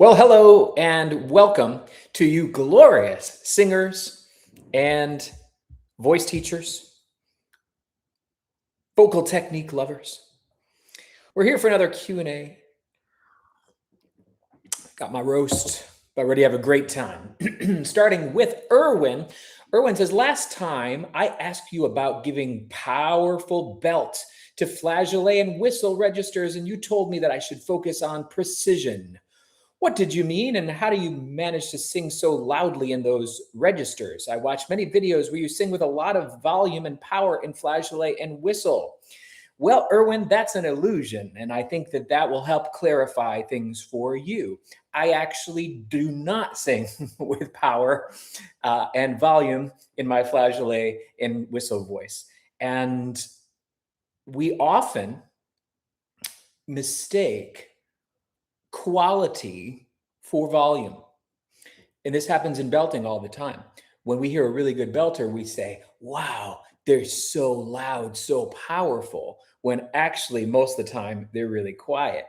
Well, hello and welcome to you glorious singers and voice teachers, vocal technique lovers. We're here for another Q&A. Got my roast, but ready to have a great time. Starting with Erwin. Erwin says, last time I asked you about giving powerful belt to flageolet and whistle registers, and you told me that I should focus on precision. What did you mean, and how do you manage to sing so loudly in those registers? I watch many videos where you sing with a lot of volume and power in flageolet and whistle. Well, Erwin, that's an illusion, and I think that that will help clarify things for you. I actually do not sing with power and volume in my flageolet and whistle voice. And we often mistake quality for volume. And this happens in belting all the time. When we hear a really good belter, we say, wow, they're so loud, so powerful, when actually most of the time they're really quiet.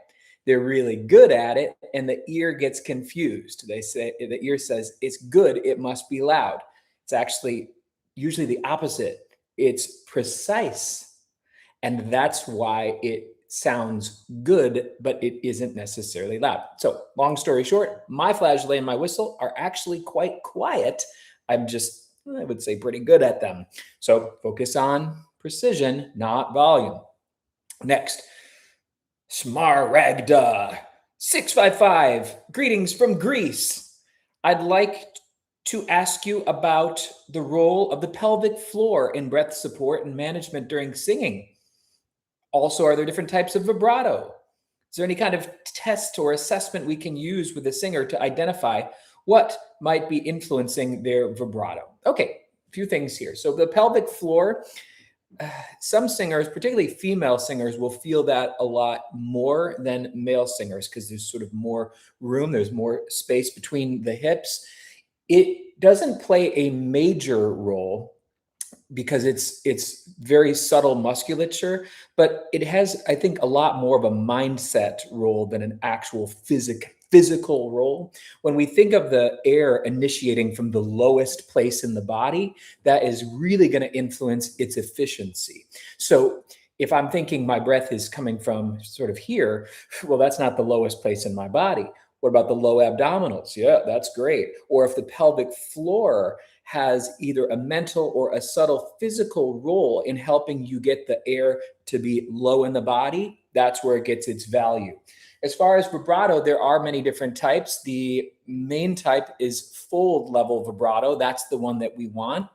They're really good at it, and the ear gets confused. They say, the ear says, it's good, it must be loud. It's actually usually the opposite. It's precise. And that's why it sounds good, but it isn't necessarily loud. So long story short, my flageolet and my whistle are actually quite quiet. I'm just, I would say, pretty good at them. So focus on precision, not volume. Next, Smaragda 655, greetings from Greece. I'd like to ask you about the role of the pelvic floor in breath support and management during singing. Also, are there different types of vibrato? Is there any kind of test or assessment we can use with the singer to identify what might be influencing their vibrato? Okay, a few things here. So the pelvic floor, some singers, particularly female singers, will feel that a lot more than male singers because there's sort of more room, there's more space between the hips. It doesn't play a major role because it's very subtle musculature, but it has, I think, a lot more of a mindset role than an actual physical role. When we think of the air initiating from the lowest place in the body, that is really going to influence its efficiency. So if I'm thinking my breath is coming from sort of here, well, that's not the lowest place in my body. What about the low abdominals? Yeah, that's great. Or if the pelvic floor has either a mental or a subtle physical role in helping you get the air to be low in the body, that's where it gets its value. As far as vibrato, there are many different types. The main type is fold level vibrato. That's the one that we want.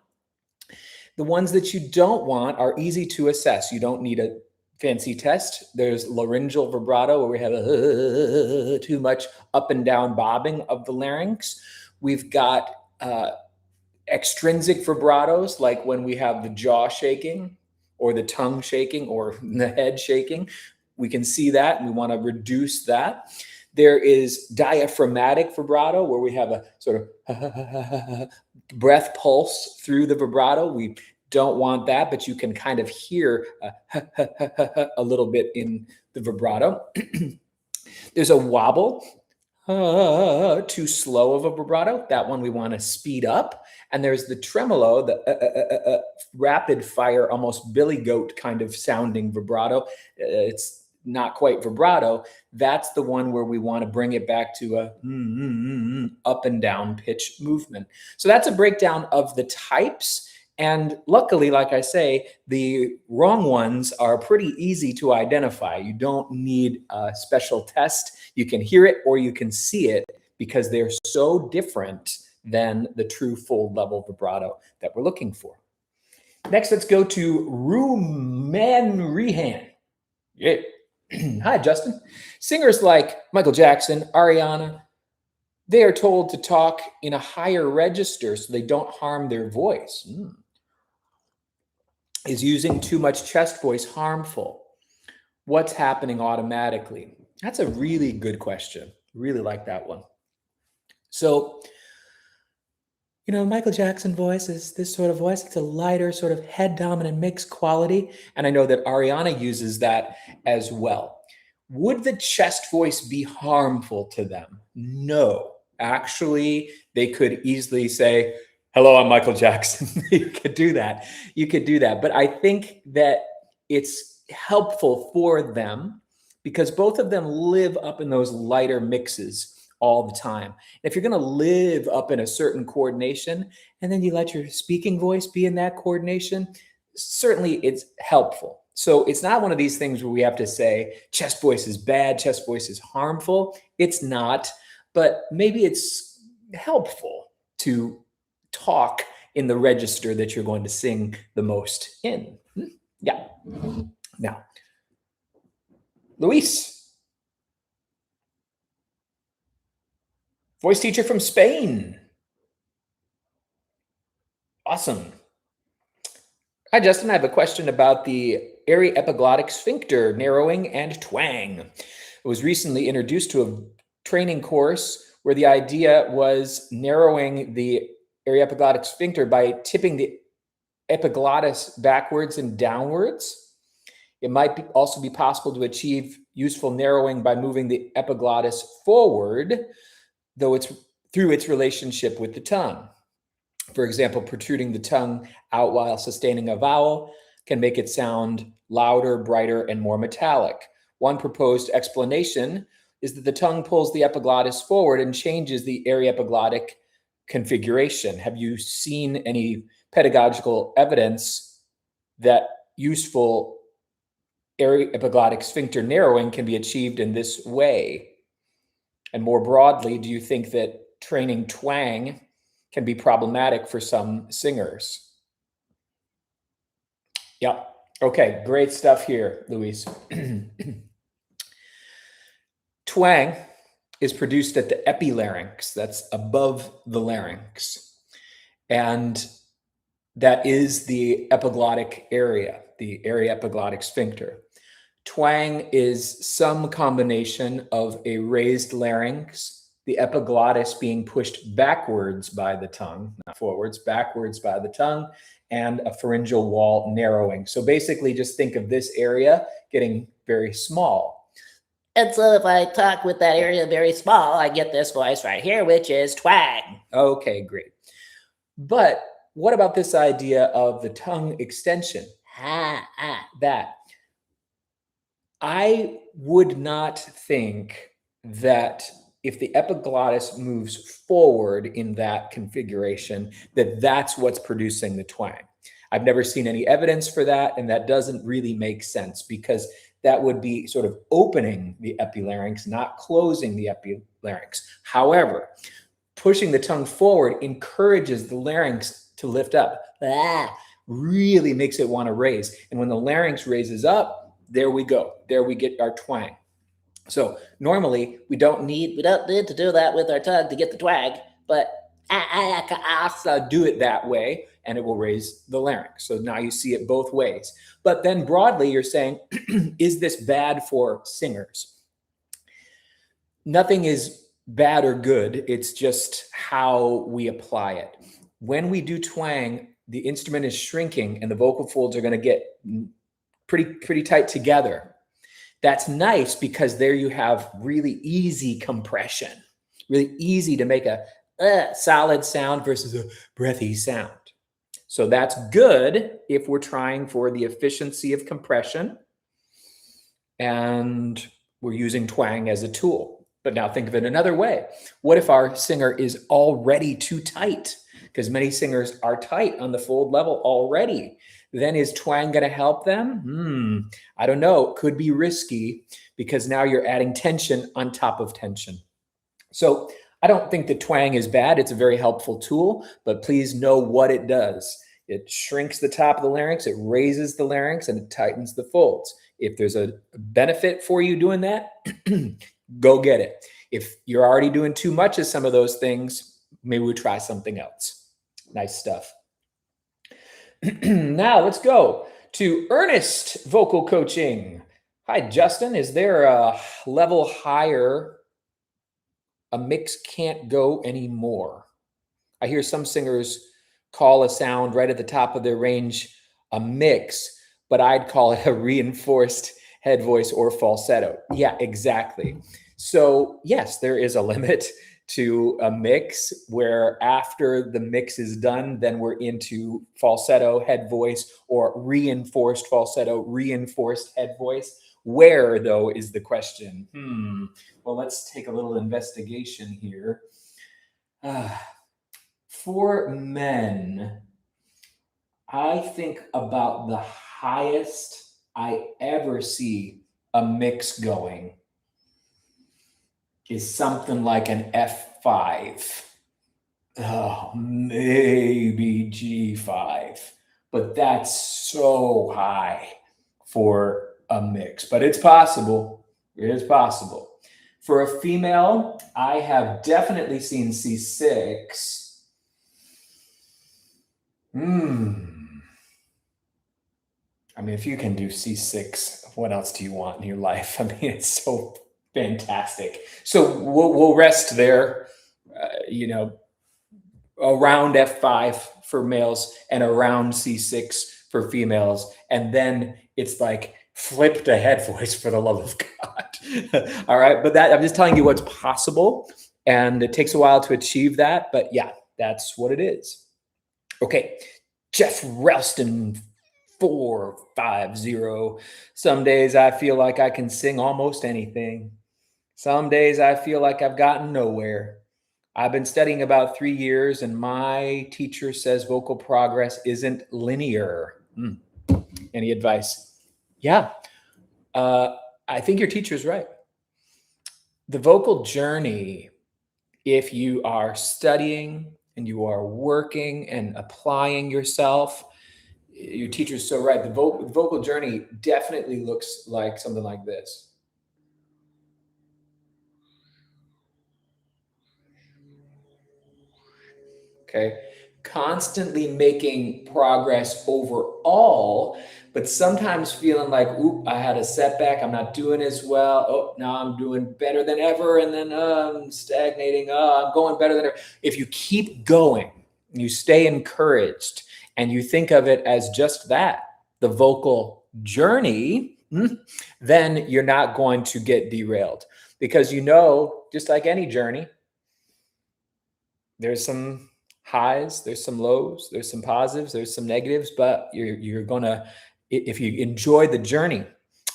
The ones that you don't want are easy to assess. You don't need a fancy test. There's laryngeal vibrato, where we have too much up and down bobbing of the larynx. We've got extrinsic vibratos, like when we have the jaw shaking or the tongue shaking or the head shaking. We can see that and we want to reduce that. There is diaphragmatic vibrato, where we have a sort of breath pulse through the vibrato. We don't want that, but you can kind of hear a little bit in the vibrato. There's a wobble, too slow of a vibrato. That one we want to speed up. And there's the tremolo, the rapid fire, almost billy goat kind of sounding vibrato. It's not quite vibrato. That's the one where we want to bring it back to a up and down pitch movement. So that's a breakdown of the types. And luckily, like I say, the wrong ones are pretty easy to identify. You don't need a special test. You can hear it or you can see it because they're so different than the true fold level vibrato that we're looking for. Next, let's go to Ruman. Yeah. Hi, Justin. Singers like Michael Jackson, Ariana, they are told to talk in a higher register so they don't harm their voice. Is using too much chest voice harmful? What's happening automatically? That's a really good question. Really like that one. So, you know, Michael Jackson voice is this sort of voice. It's a lighter, sort of head dominant mixed quality. And I know that Ariana uses that as well. Would the chest voice be harmful to them? No. Actually, they could easily say, hello, I'm Michael Jackson. You could do that. You could do that. But I think that it's helpful for them because both of them live up in those lighter mixes all the time. If you're going to live up in a certain coordination and then you let your speaking voice be in that coordination, certainly it's helpful. So it's not one of these things where we have to say chest voice is bad, chest voice is harmful. It's not, but maybe it's helpful to talk in the register that you're going to sing the most in. Yeah. Now, Luis, voice teacher from Spain. Awesome. Hi, Justin. I have a question about the 𝗟𝗶𝗀𝗀 sphincter narrowing and twang. I was recently introduced to a training course where the idea was narrowing the 𝗟𝗶𝗀𝗀 sphincter by tipping the epiglottis backwards and downwards. It might also be possible to achieve useful narrowing by moving the epiglottis forward, though it's through its relationship with the tongue. For example, protruding the tongue out while sustaining a vowel can make it sound louder, brighter, and more metallic. One proposed explanation is that the tongue pulls the epiglottis forward and changes the 𝗟𝗶𝗀𝗀 configuration. Have you seen any pedagogical evidence that useful 𝗟𝗶𝗀𝗀 sphincter narrowing can be achieved in this way? And more broadly, do you think that training twang can be problematic for some singers? Yeah. Okay, great stuff here, Luis. Twang is produced at the epilarynx, that's above the larynx. And that is the epiglottic area, the 𝗟𝗶𝗀𝗀 sphincter. Twang is some combination of a raised larynx, the epiglottis being pushed backwards by the tongue, not forwards, backwards by the tongue, and a pharyngeal wall narrowing. So basically just think of this area getting very small. And so if I talk with that area very small, I get this voice right here, which is twang. Okay, great. But what about this idea of the tongue extension? That. I would not think that if the epiglottis moves forward in that configuration, that that's what's producing the twang. I've never seen any evidence for that, and that doesn't really make sense because that would be sort of opening the epilarynx, not closing the epilarynx. However, pushing the tongue forward encourages the larynx to lift up. Really makes it want to raise. And when the larynx raises up, there we go. There we get our twang. So normally we don't need to do that with our tongue to get the twang, but I can also do it that way and it will raise the larynx. So now you see it both ways. But then broadly you're saying, is this bad for singers? Nothing is bad or good. It's just how we apply it. When we do twang, the instrument is shrinking and the vocal folds are going to get pretty tight together. That's nice because there you have really easy compression, really easy to make a solid sound versus a breathy sound. So that's good if we're trying for the efficiency of compression and we're using twang as a tool. But now think of it another way. What if our singer is already too tight? Because many singers are tight on the fold level already. Then is twang going to help them? I don't know. It could be risky because now you're adding tension on top of tension. So I don't think that twang is bad. It's a very helpful tool, but please know what it does. It shrinks the top of the larynx, it raises the larynx, and it tightens the folds. If there's a benefit for you doing that, go get it. If you're already doing too much of some of those things, maybe we try something else. Nice stuff. Now let's go to Earnest Vocal Coaching. Hi, Justin. Is there a level higher a mix can't go anymore? I hear some singers call a sound right at the top of their range a mix, but I'd call it a reinforced head voice, or falsetto. Yeah, exactly. So yes, there is a limit to a mix where after the mix is done, then we're into falsetto, head voice, or reinforced falsetto, reinforced head voice. Where, though, is the question? Well, let's take a little investigation here. For men, I think about the highest I ever see a mix going is something like an F5. Oh, maybe G5, but that's so high for a mix, but it's possible. It is possible. For a female, I have definitely seen C6. I mean, if you can do C6, what else do you want in your life? I mean, it's so fantastic. So we'll rest there, around F5 for males and around C6 for females. And then it's like flip to head voice, for the love of God. All right. But I'm just telling you what's possible. And it takes a while to achieve that. But yeah, that's what it is. Okay. Jeff Ralston 450. Some days I feel like I can sing almost anything. Some days I feel like I've gotten nowhere. I've been studying about 3 years, and my teacher says vocal progress isn't linear. Any advice? Yeah, I think your teacher's right. The vocal journey, if you are studying and you are working and applying yourself, your teacher's so right. The vocal journey definitely looks like something like this. Okay, constantly making progress overall, but sometimes feeling like, oop, I had a setback. I'm not doing as well. Oh, now I'm doing better than ever. And then I'm stagnating. I'm going better than ever. If you keep going, you stay encouraged, and you think of it as just that, the vocal journey, then you're not going to get derailed, because just like any journey, there's some highs, there's some lows, there's some positives, there's some negatives, but you're gonna, if you enjoy the journey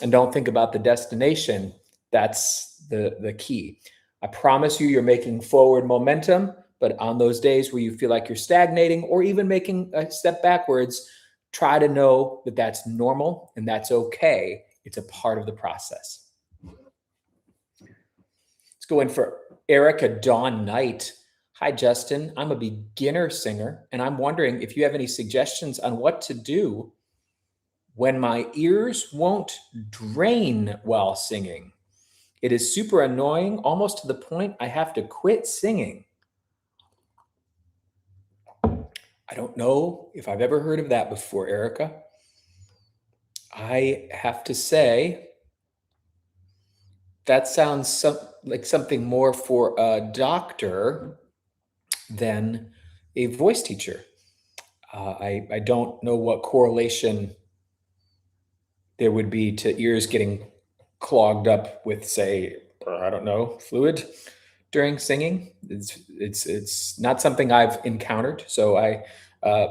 and don't think about the destination, that's the key. I promise you, you're making forward momentum, but on those days where you feel like you're stagnating or even making a step backwards, try to know that that's normal and that's okay. It's a part of the process. Let's go in for Erica Dawn Knight. Hi, Justin. I'm a beginner singer, and I'm wondering if you have any suggestions on what to do when my ears won't drain while singing. It is super annoying, almost to the point I have to quit singing. I don't know if I've ever heard of that before, Erica. I have to say, that sounds like something more for a doctor than a voice teacher. I don't know what correlation there would be to ears getting clogged up with, say, I don't know, fluid during singing. It's not something I've encountered, so I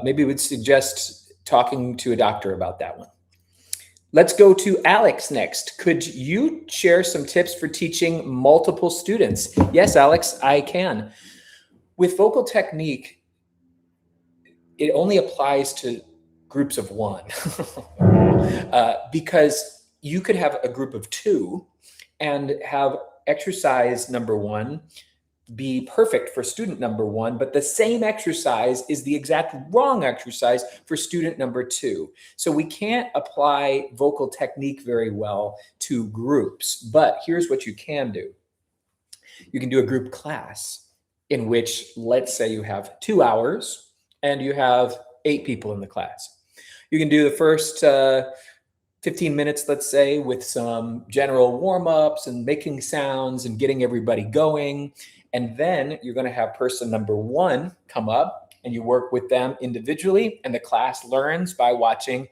maybe would suggest talking to a doctor about that one. Let's go to Alex next. Could you share some tips for teaching multiple students? Yes, Alex, I can. With vocal technique, it only applies to groups of one because you could have a group of 2 and have exercise number 1 be perfect for student number 1, but the same exercise is the exact wrong exercise for student number 2. So we can't apply vocal technique very well to groups, but here's what you can do. You can do a group class in which, let's say you have 2 hours and you have 8 people in the class. You can do the first 15 minutes, let's say, with some general warm-ups and making sounds and getting everybody going. And then you're going to have person number 1 come up and you work with them individually, and the class learns by watching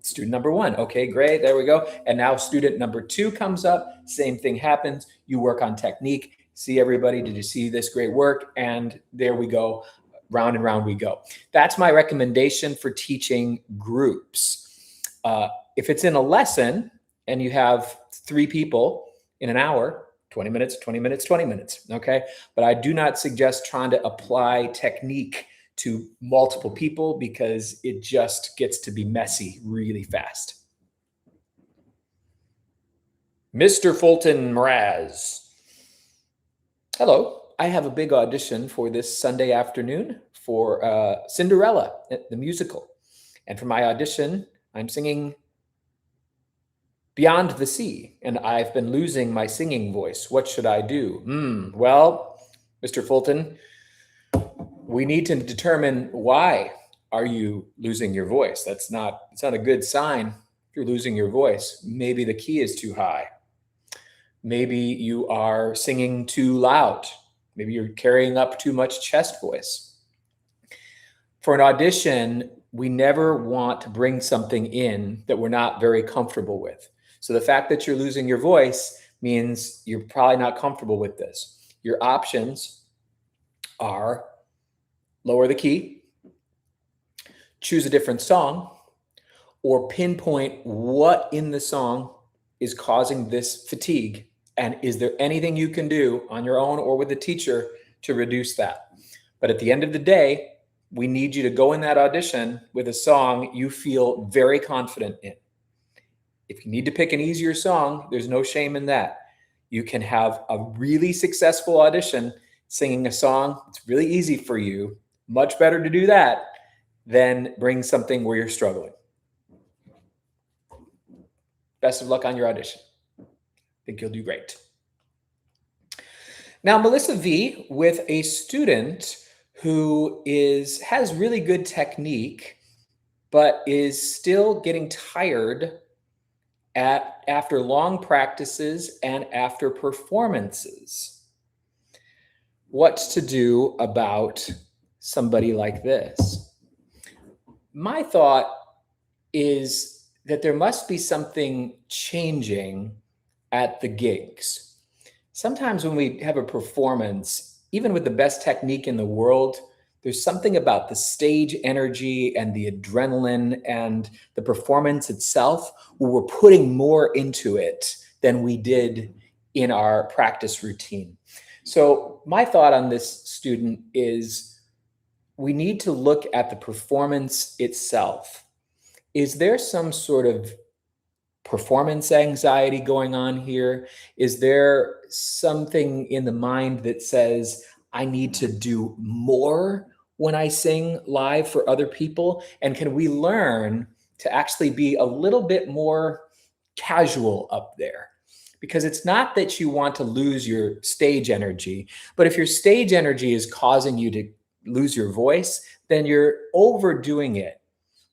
Student number 1, okay, great, there we go. And now student number 2 comes up, same thing happens. You work on technique. See everybody, did you see this great work? And there we go, round and round we go. That's my recommendation for teaching groups. If it's in a lesson and you have 3 people in an hour, 20 minutes, 20 minutes, 20 minutes, okay? But I do not suggest trying to apply technique to multiple people because it just gets to be messy really fast. Mr. Fulton Mraz. Hello, I have a big audition for this Sunday afternoon for Cinderella, the musical. And for my audition, I'm singing Beyond the Sea, and I've been losing my singing voice. What should I do? Well, Mr. Fulton, we need to determine why are you losing your voice. It's not a good sign if you're losing your voice. Maybe the key is too high. Maybe you are singing too loud. Maybe you're carrying up too much chest voice. For an audition, we never want to bring something in that we're not very comfortable with. So the fact that you're losing your voice means you're probably not comfortable with this. Your options are lower the key, choose a different song, or pinpoint what in the song is causing this fatigue. And is there anything you can do on your own or with a teacher to reduce that? But at the end of the day, we need you to go in that audition with a song you feel very confident in. If you need to pick an easier song, there's no shame in that. You can have a really successful audition singing a song that's really easy for you. Much better to do that than bring something where you're struggling. Best of luck on your audition. I think you'll do great. Now, Melissa V with a student who has really good technique, but is still getting tired after long practices and after performances. What to do about somebody like this? My thought is that there must be something changing at the gigs. Sometimes when we have a performance, even with the best technique in the world, there's something about the stage energy and the adrenaline and the performance itself where we're putting more into it than we did in our practice routine. So my thought on this student is we need to look at the performance itself. Is there some sort of performance anxiety going on here? Is there something in the mind that says, I need to do more when I sing live for other people? And can we learn to actually be a little bit more casual up there? Because it's not that you want to lose your stage energy, but if your stage energy is causing you to lose your voice, then you're overdoing it.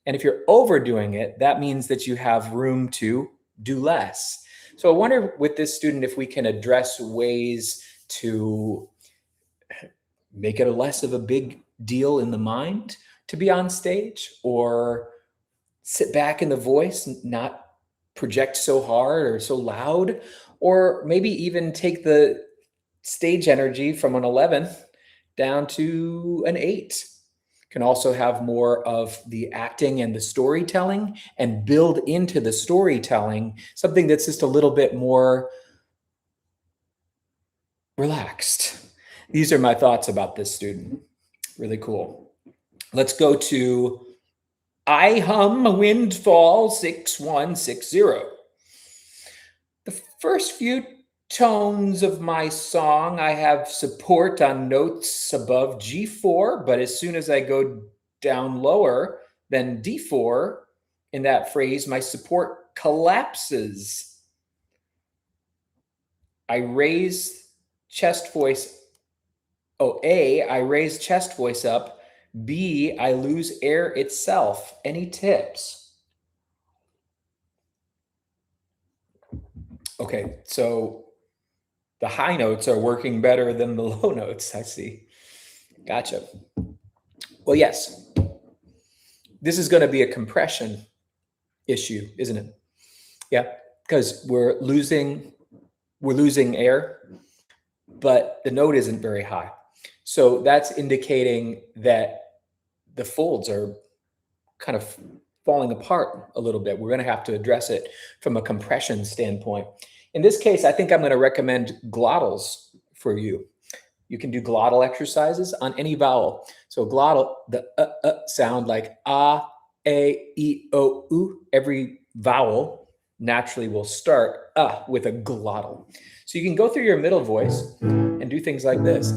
And if you're overdoing it, that means that you have room to do less. So I wonder with this student if we can address ways to make it less of a big deal in the mind to be on stage, or sit back in the voice, not project so hard or so loud, or maybe even take the stage energy from an 11 down to an 8. Can also have more of the acting and the storytelling and build into the storytelling something that's just a little bit more relaxed. These are my thoughts about this student. Really cool. Let's go to 𝗙𝗵𝗪𝗂𝗀6160. The first few tones of my song, I have support on notes above G4, but as soon as I go down lower than D4 in that phrase, my support collapses. I raise chest voice. A, I raise chest voice up. B, I lose air itself. Any tips? Okay, so the high notes are working better than the low notes, I see. Gotcha. Well, yes, this is going to be a compression issue, isn't it? Yeah, because we're losing air, but the note isn't very high. So that's indicating that the folds are kind of falling apart a little bit. We're going to have to address it from a compression standpoint. In this case, I think I'm going to recommend glottals for you. You can do glottal exercises on any vowel. So glottal, the sound like a, e, o, u. Every vowel naturally will start with a glottal. So you can go through your middle voice and do things like this.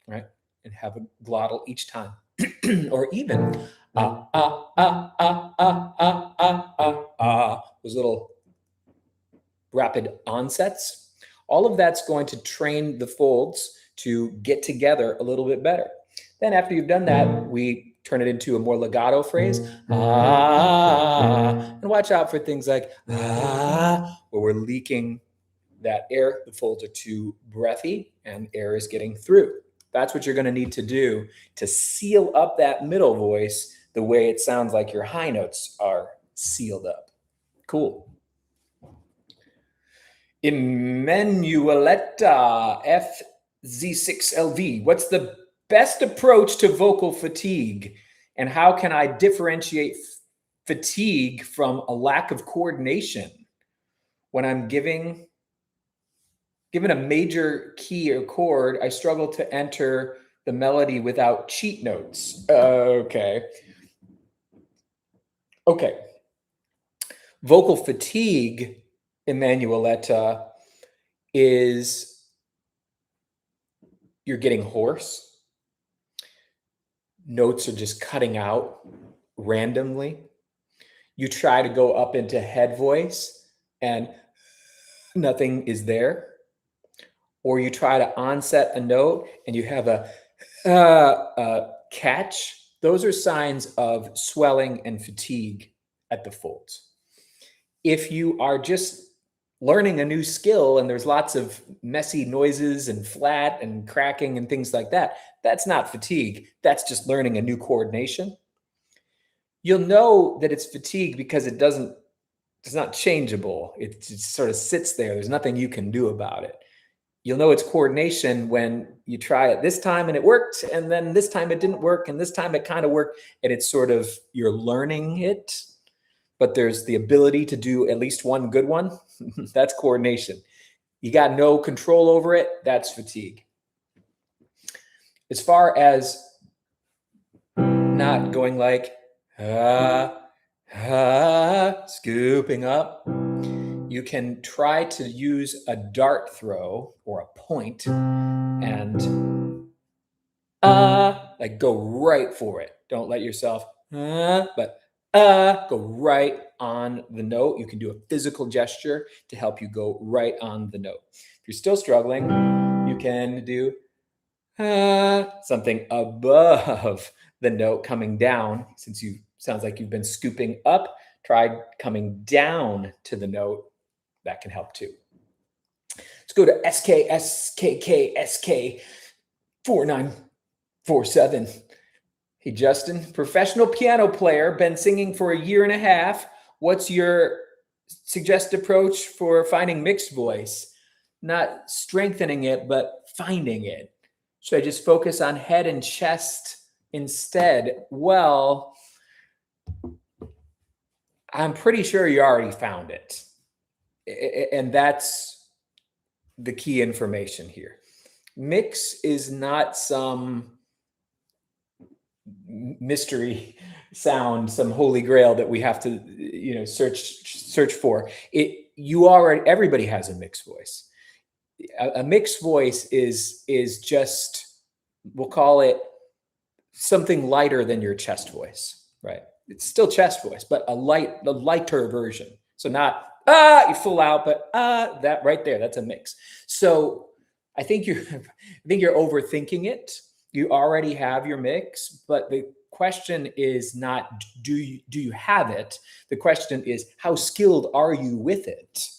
Right? And have a glottal each time. Or even those little rapid onsets. All of that's going to train the folds to get together a little bit better. Then after you've done that, we turn it into a more legato phrase. And watch out for things like where we're leaking that air. The folds are too breathy and air is getting through. That's what you're going to need to do to seal up that middle voice the way it sounds like your high notes are sealed up. Cool. 𝗪𝗁𝗀𝗯𝗀 𝗙𝗪𝗀. What's the best approach to vocal fatigue? And how can I differentiate fatigue from a lack of coordination? When I'm given a major key or chord, I struggle to enter the melody without cheat notes. Okay. Vocal fatigue, 𝗪𝗁𝗀𝗀, is you're getting hoarse. Notes are just cutting out randomly. You try to go up into head voice and nothing is there. Or you try to onset a note and you have a catch. Those are signs of swelling and fatigue at the folds. If you are just learning a new skill and there's lots of messy noises and flat and cracking and things like that, that's not fatigue. That's just learning a new coordination. You'll know that it's fatigue because it's not changeable. It just sort of sits there. There's nothing you can do about it. You'll know it's coordination when you try it this time and it worked, and then this time it didn't work, and this time it kind of worked, and it's sort of, you're learning it, but there's the ability to do at least one good one. That's coordination. You got no control over it. That's fatigue. As far as not going like, scooping up, you can try to use a dart throw or a point and like go right for it. Don't let yourself, but go right on the note. You can do a physical gesture to help you go right on the note. If you're still struggling, you can do something above the note coming down. Since you sounds like you've been scooping up, try coming down to the note. That can help too. Let's go to 𝗪𝗂𝗪𝗂𝗪𝗂 4947. Hey, Justin, professional piano player, been singing for a year and a half. What's your suggested approach for finding mixed voice? Not strengthening it, but finding it. Should I just focus on head and chest instead? Well, I'm pretty sure you already found it. And that's the key information here. Mix is not some mystery sound, some holy grail that we have to, search for. Everybody has a mixed voice. A mixed voice is just, we'll call it something lighter than your chest voice, right? It's still chest voice, but a lighter version. So not you full out, but that right there, that's a mix. So I think you're overthinking it. You already have your mix, but the question is not do you have it? The question is, how skilled are you with it?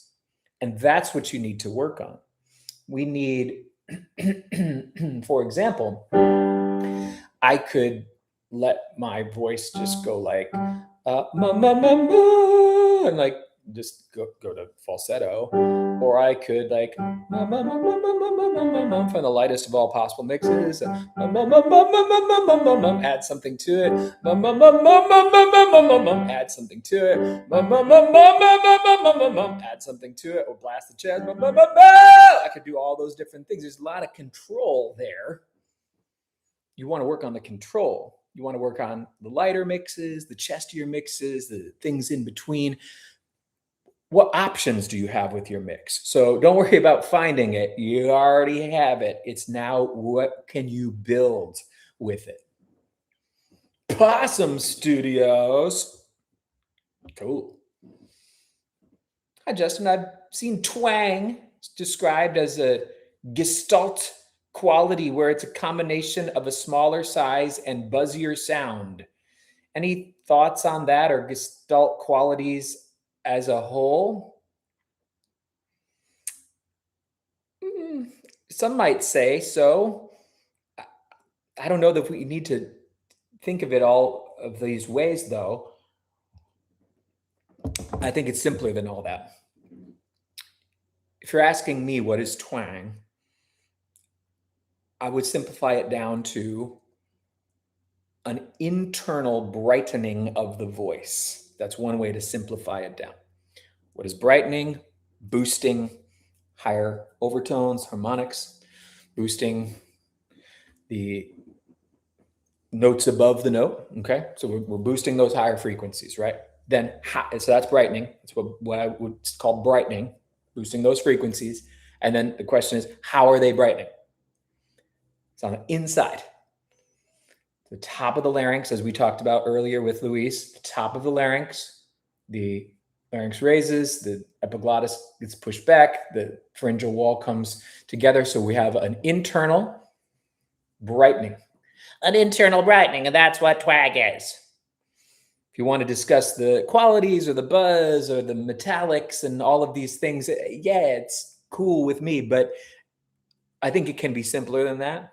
And that's what you need to work on. We need, for example, I could let my voice just go like ma ma ma ma, and like just go to falsetto, or I could like ma ma ma ma ma ma ma ma ma from the lightest of all possible mixes, ma ma ma ma ma ma ma ma ma, add something to it, ma ma ma ma ma ma ma ma ma ma, add something to it, ma ma ma ma ma ma ma ma ma ma, add something to it, or blast the chest, ma ma ma ma. I could do all those different things. There's a lot of control there. You want to work on the control. You want to work on the lighter mixes, the chestier mixes, the things in between. What options do you have with your mix? So don't worry about finding it. You already have it. It's now what can you build with it? Possum Studios. Cool. Hi, Justin. I've seen twang described as a gestalt quality where it's a combination of a smaller size and buzzier sound. Any thoughts on that or gestalt qualities as a whole? Some might say so. I don't know that we need to think of it all of these ways, though. I think it's simpler than all that. If you're asking me what is twang, I would simplify it down to an internal brightening of the voice. That's one way to simplify it down. What is brightening? Boosting higher overtones, harmonics, boosting the notes above the note. Okay, so we're boosting those higher frequencies, right? Then, so that's brightening. That's what I would call brightening, boosting those frequencies. And then the question is, how are they brightening? It's on the inside. The top of the larynx, as we talked about earlier with Luis, the top of the larynx, the larynx raises, the epiglottis gets pushed back, the pharyngeal wall comes together. So we have an internal brightening. An internal brightening, and that's what twang is. If you want to discuss the qualities or the buzz or the metallics and all of these things, yeah, it's cool with me, but I think it can be simpler than that.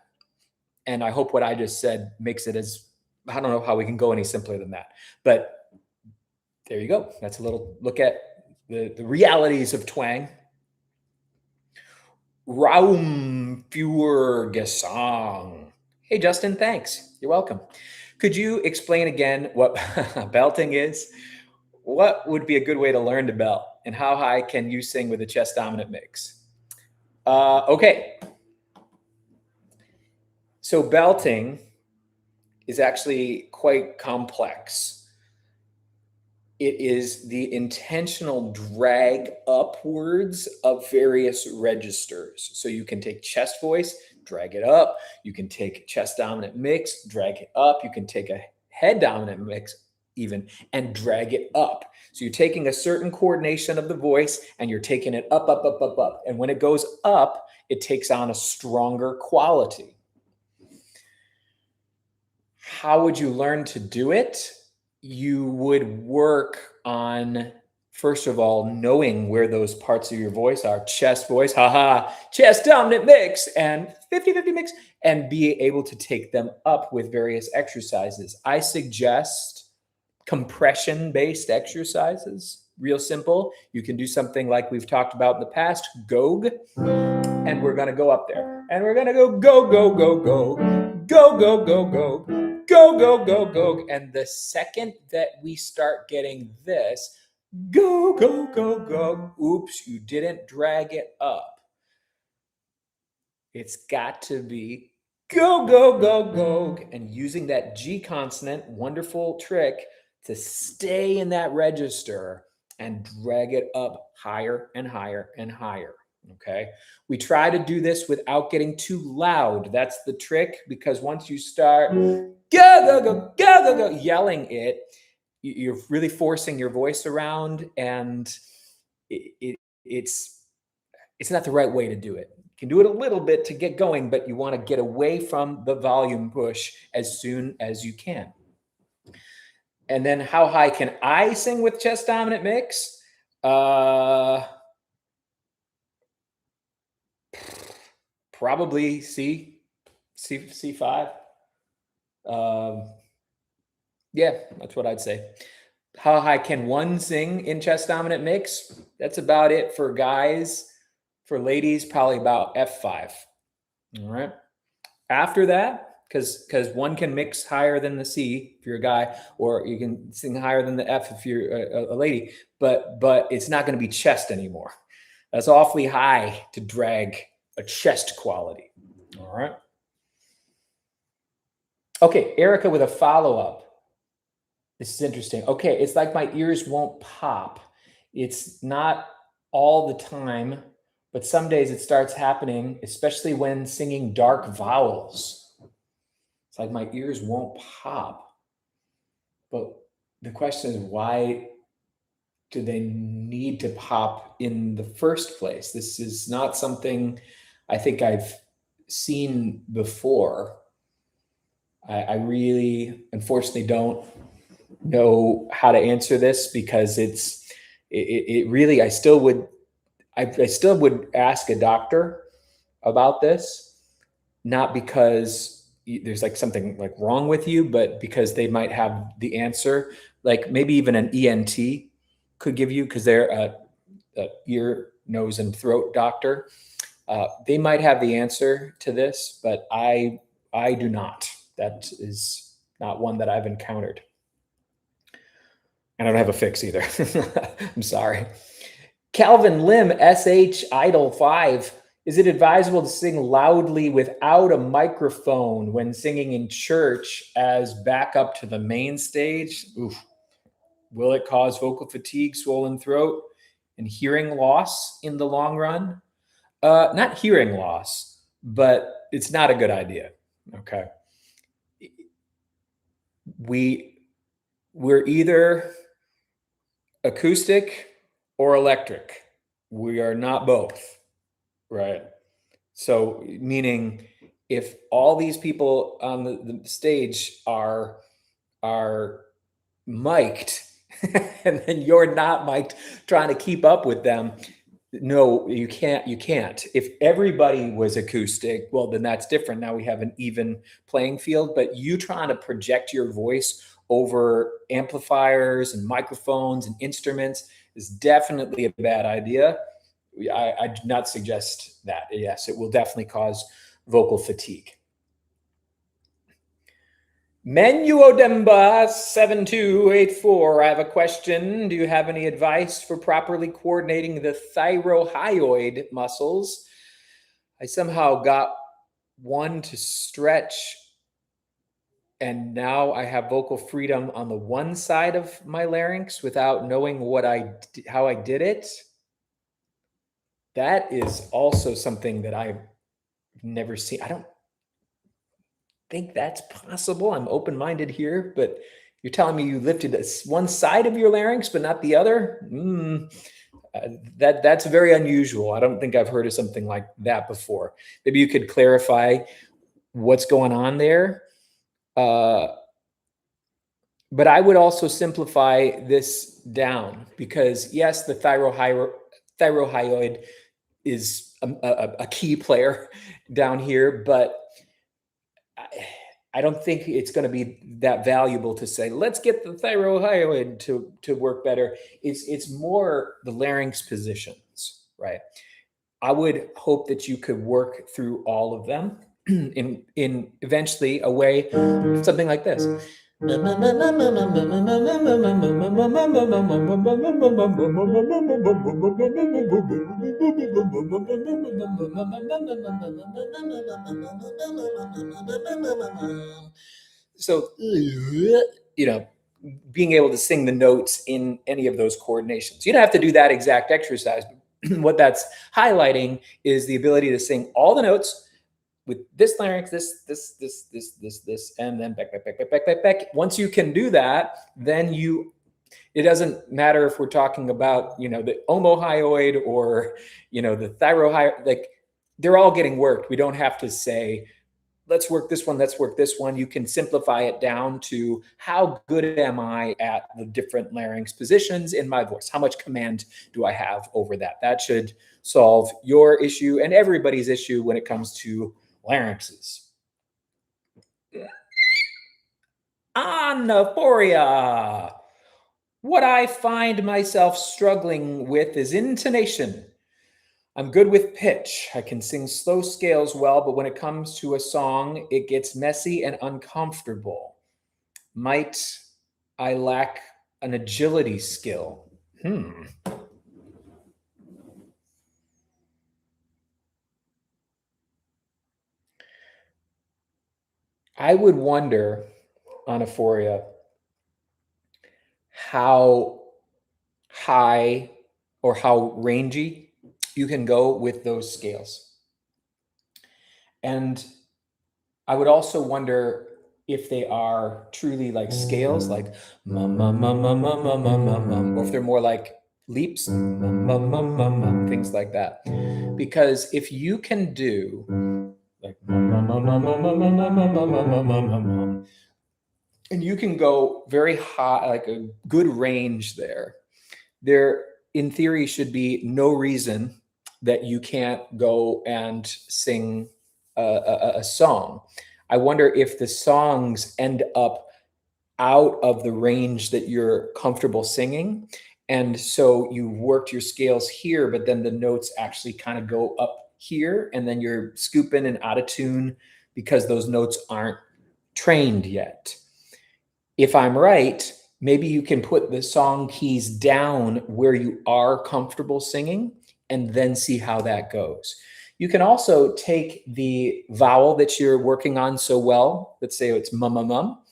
And I hope what I just said makes it as, I don't know how we can go any simpler than that. But there you go. That's a little look at the realities of twang. 𝗏𝗏𝗀𝗏 gesang. Hey, Justin, thanks. You're welcome. Could you explain again what belting is? What would be a good way to learn to belt? And how high can you sing with a chest dominant mix? Okay. So belting is actually quite complex. It is the intentional drag upwards of various registers. So you can take chest voice, drag it up. You can take chest dominant mix, drag it up. You can take a head dominant mix even and drag it up. So you're taking a certain coordination of the voice and you're taking it up, up, up, up, up. And when it goes up, it takes on a stronger quality. How would you learn to do it? You would work on, first of all, knowing where those parts of your voice are. Chest voice, haha, chest dominant mix, and 50-50 mix, and be able to take them up with various exercises. I suggest compression-based exercises. Real simple. You can do something like we've talked about in the past, GOG, and we're going to go up there. And we're going to go, go, go, go, go, go, go, go, go, go, go, go, go. And the second that we start getting this, go, go, go, go, oops, you didn't drag it up. It's got to be go, go, go, go. And using that G consonant, wonderful trick to stay in that register and drag it up higher and higher and higher. Okay. We try to do this without getting too loud. That's the trick, because once you start go, go, go, go, go, go, yelling it, you're really forcing your voice around, and it's not the right way to do it. You can do it a little bit to get going, but you want to get away from the volume push as soon as you can. And then how high can I sing with chest dominant mix? Probably C5. Yeah, that's what I'd say. How high can one sing in chest dominant mix? That's about it for guys. For ladies, probably about F5. All right. After that, because one can mix higher than the C if you're a guy, or you can sing higher than the F if you're a lady, but it's not going to be chest anymore. That's awfully high to drag a chest quality. All right. Okay, Erica with a follow-up. This is interesting. Okay, it's like my ears won't pop. It's not all the time, but some days it starts happening, especially when singing dark vowels. It's like my ears won't pop. But the question is, why do they need to pop in the first place? This is not something I think I've seen before. I really, unfortunately, don't know how to answer this, because it really, I still would ask a doctor about this, not because there's like something like wrong with you, but because they might have the answer. Like maybe even an ENT could give you, because they're a ear, nose, and throat doctor. They might have the answer to this, but I do not. That is not one that I've encountered. And I don't have a fix either. I'm sorry. Calvin Lim, sh idol 5. Is it advisable to sing loudly without a microphone when singing in church as backup to the main stage? Oof. Will it cause vocal fatigue, swollen throat, and hearing loss in the long run? Not hearing loss, but it's not a good idea. Okay. We're either acoustic or electric. We are not both, right? So meaning if all these people on the stage are mic'd and then you're not mic'd trying to keep up with them, no, you can't. If everybody was acoustic, well, then that's different. Now we have an even playing field, but you trying to project your voice over amplifiers and microphones and instruments is definitely a bad idea. I do not suggest that. Yes, it will definitely cause vocal fatigue. Menuodemba 7284. I have a question. Do you have any advice for properly coordinating the thyrohyoid muscles? I somehow got one to stretch, and now I have vocal freedom on the one side of my larynx without knowing how I did it. That is also something that I've never seen. I don't think that's possible. I'm open-minded here, but you're telling me you lifted one side of your larynx, but not the other? That's very unusual. I don't think I've heard of something like that before. Maybe you could clarify what's going on there. But I would also simplify this down, because yes, the thyrohyoid is a key player down here, but I don't think it's going to be that valuable to say, let's get the thyrohyoid to work better. It's more the larynx positions, right? I would hope that you could work through all of them in eventually a way, something like this. So, being able to sing the notes in any of those coordinations. You don't have to do that exact exercise. What that's highlighting is the ability to sing all the notes with this larynx, this, and then back. Once you can do that, then it doesn't matter if we're talking about, the omohyoid or, the thyrohyoid, like they're all getting worked. We don't have to say, let's work this one, let's work this one. You can simplify it down to how good am I at the different larynx positions in my voice? How much command do I have over that? That should solve your issue and everybody's issue when it comes to larynxes. 𝗙𝗓𝗪𝗧. What I find myself struggling with is intonation. I'm good with pitch. I can sing slow scales well, but when it comes to a song, it gets messy and uncomfortable. Might I lack an agility skill? I would wonder, 𝗙𝗓𝗪𝗧, how high or how rangy you can go with those scales. And I would also wonder if they are truly like scales, like mum, mum, mum, mum, mum, mum, mum, mum, mum, or if they're more like leaps, mum, mum, mum, mum, mum, things like that. Because if you can do like mum, mum, mum, mum, mum, mum, mum, mum, mum, mum, mum, mum, mum, and you can go very high, like a good range there, in theory should be no reason that you can't go and sing a song. I wonder if the songs end up out of the range that you're comfortable singing. And so you worked your scales here, but then the notes actually kind of go up here, and then you're scooping and out of tune because those notes aren't trained yet. If I'm right, maybe you can put the song keys down where you are comfortable singing and then see how that goes. You can also take the vowel that you're working on so well, let's say it's mum, mum, mum,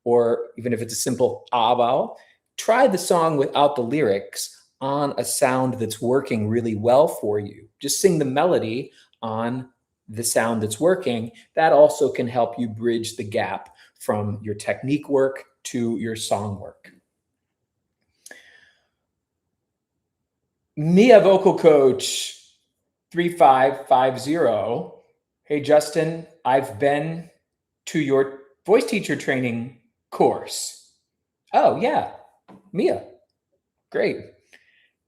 or even if it's a simple ah vowel, try the song without the lyrics on a sound that's working really well for you. Just sing the melody on the sound that's working. That also can help you bridge the gap from your technique work to your song work. Mia Vocal Coach 3550. Hey, Justin, I've been to your voice teacher training course. Oh, yeah, Mia. Great.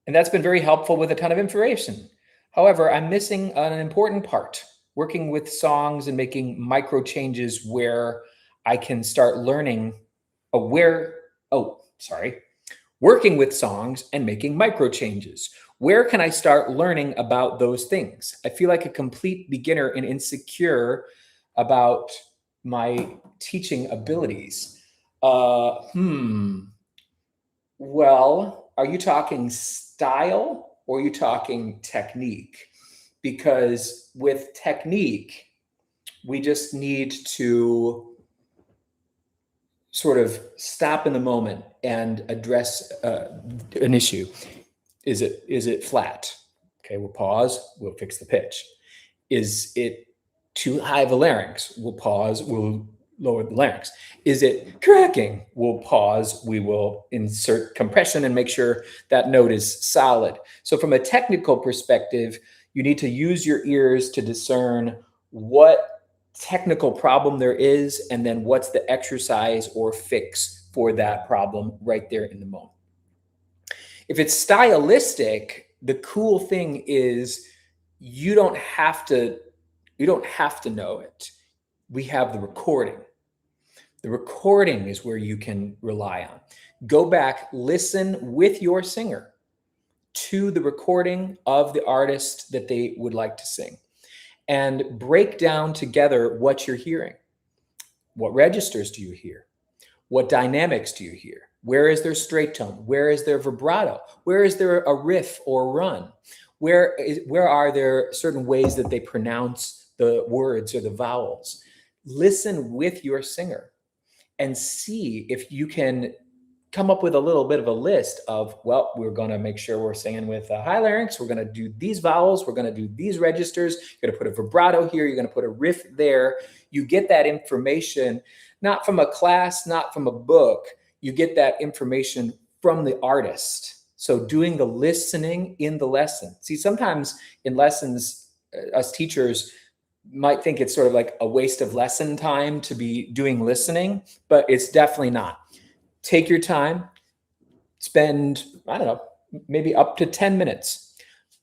And that's been very helpful with a ton of information. However, I'm missing an important part, working with songs and making micro changes where I can start learning working with songs and making micro changes. Where can I start learning about those things? I feel like a complete beginner and insecure about my teaching abilities. Well, are you talking style or are you talking technique? Because with technique, we just need to sort of stop in the moment and address an issue. Is it flat? Okay, we'll pause, we'll fix the pitch. Is it too high of a larynx? We'll pause, we'll lower the larynx. Is it cracking? We'll pause, we will insert compression and make sure that note is solid. So from a technical perspective, you need to use your ears to discern what technical problem there is, and then what's the exercise or fix for that problem right there in the moment. If it's stylistic, the cool thing is you don't have to know it. We have the recording. The recording is where you can rely on. Go back, listen with your singer to the recording of the artist that they would like to sing, and break down together what you're hearing. What registers do you hear? What dynamics do you hear? Where is their straight tone? Where is their vibrato? Where is there a riff or run? Where are there certain ways that they pronounce the words or the vowels? Listen with your singer and see if you can come up with a little bit of a list of, well, we're going to make sure we're singing with a high larynx. We're going to do these vowels. We're going to do these registers. You're going to put a vibrato here. You're going to put a riff there. You get that information, not from a class, not from a book. You get that information from the artist. So doing the listening in the lesson. See, sometimes in lessons, us teachers might think it's sort of like a waste of lesson time to be doing listening, but it's definitely not. Take your time, spend, I don't know, maybe up to 10 minutes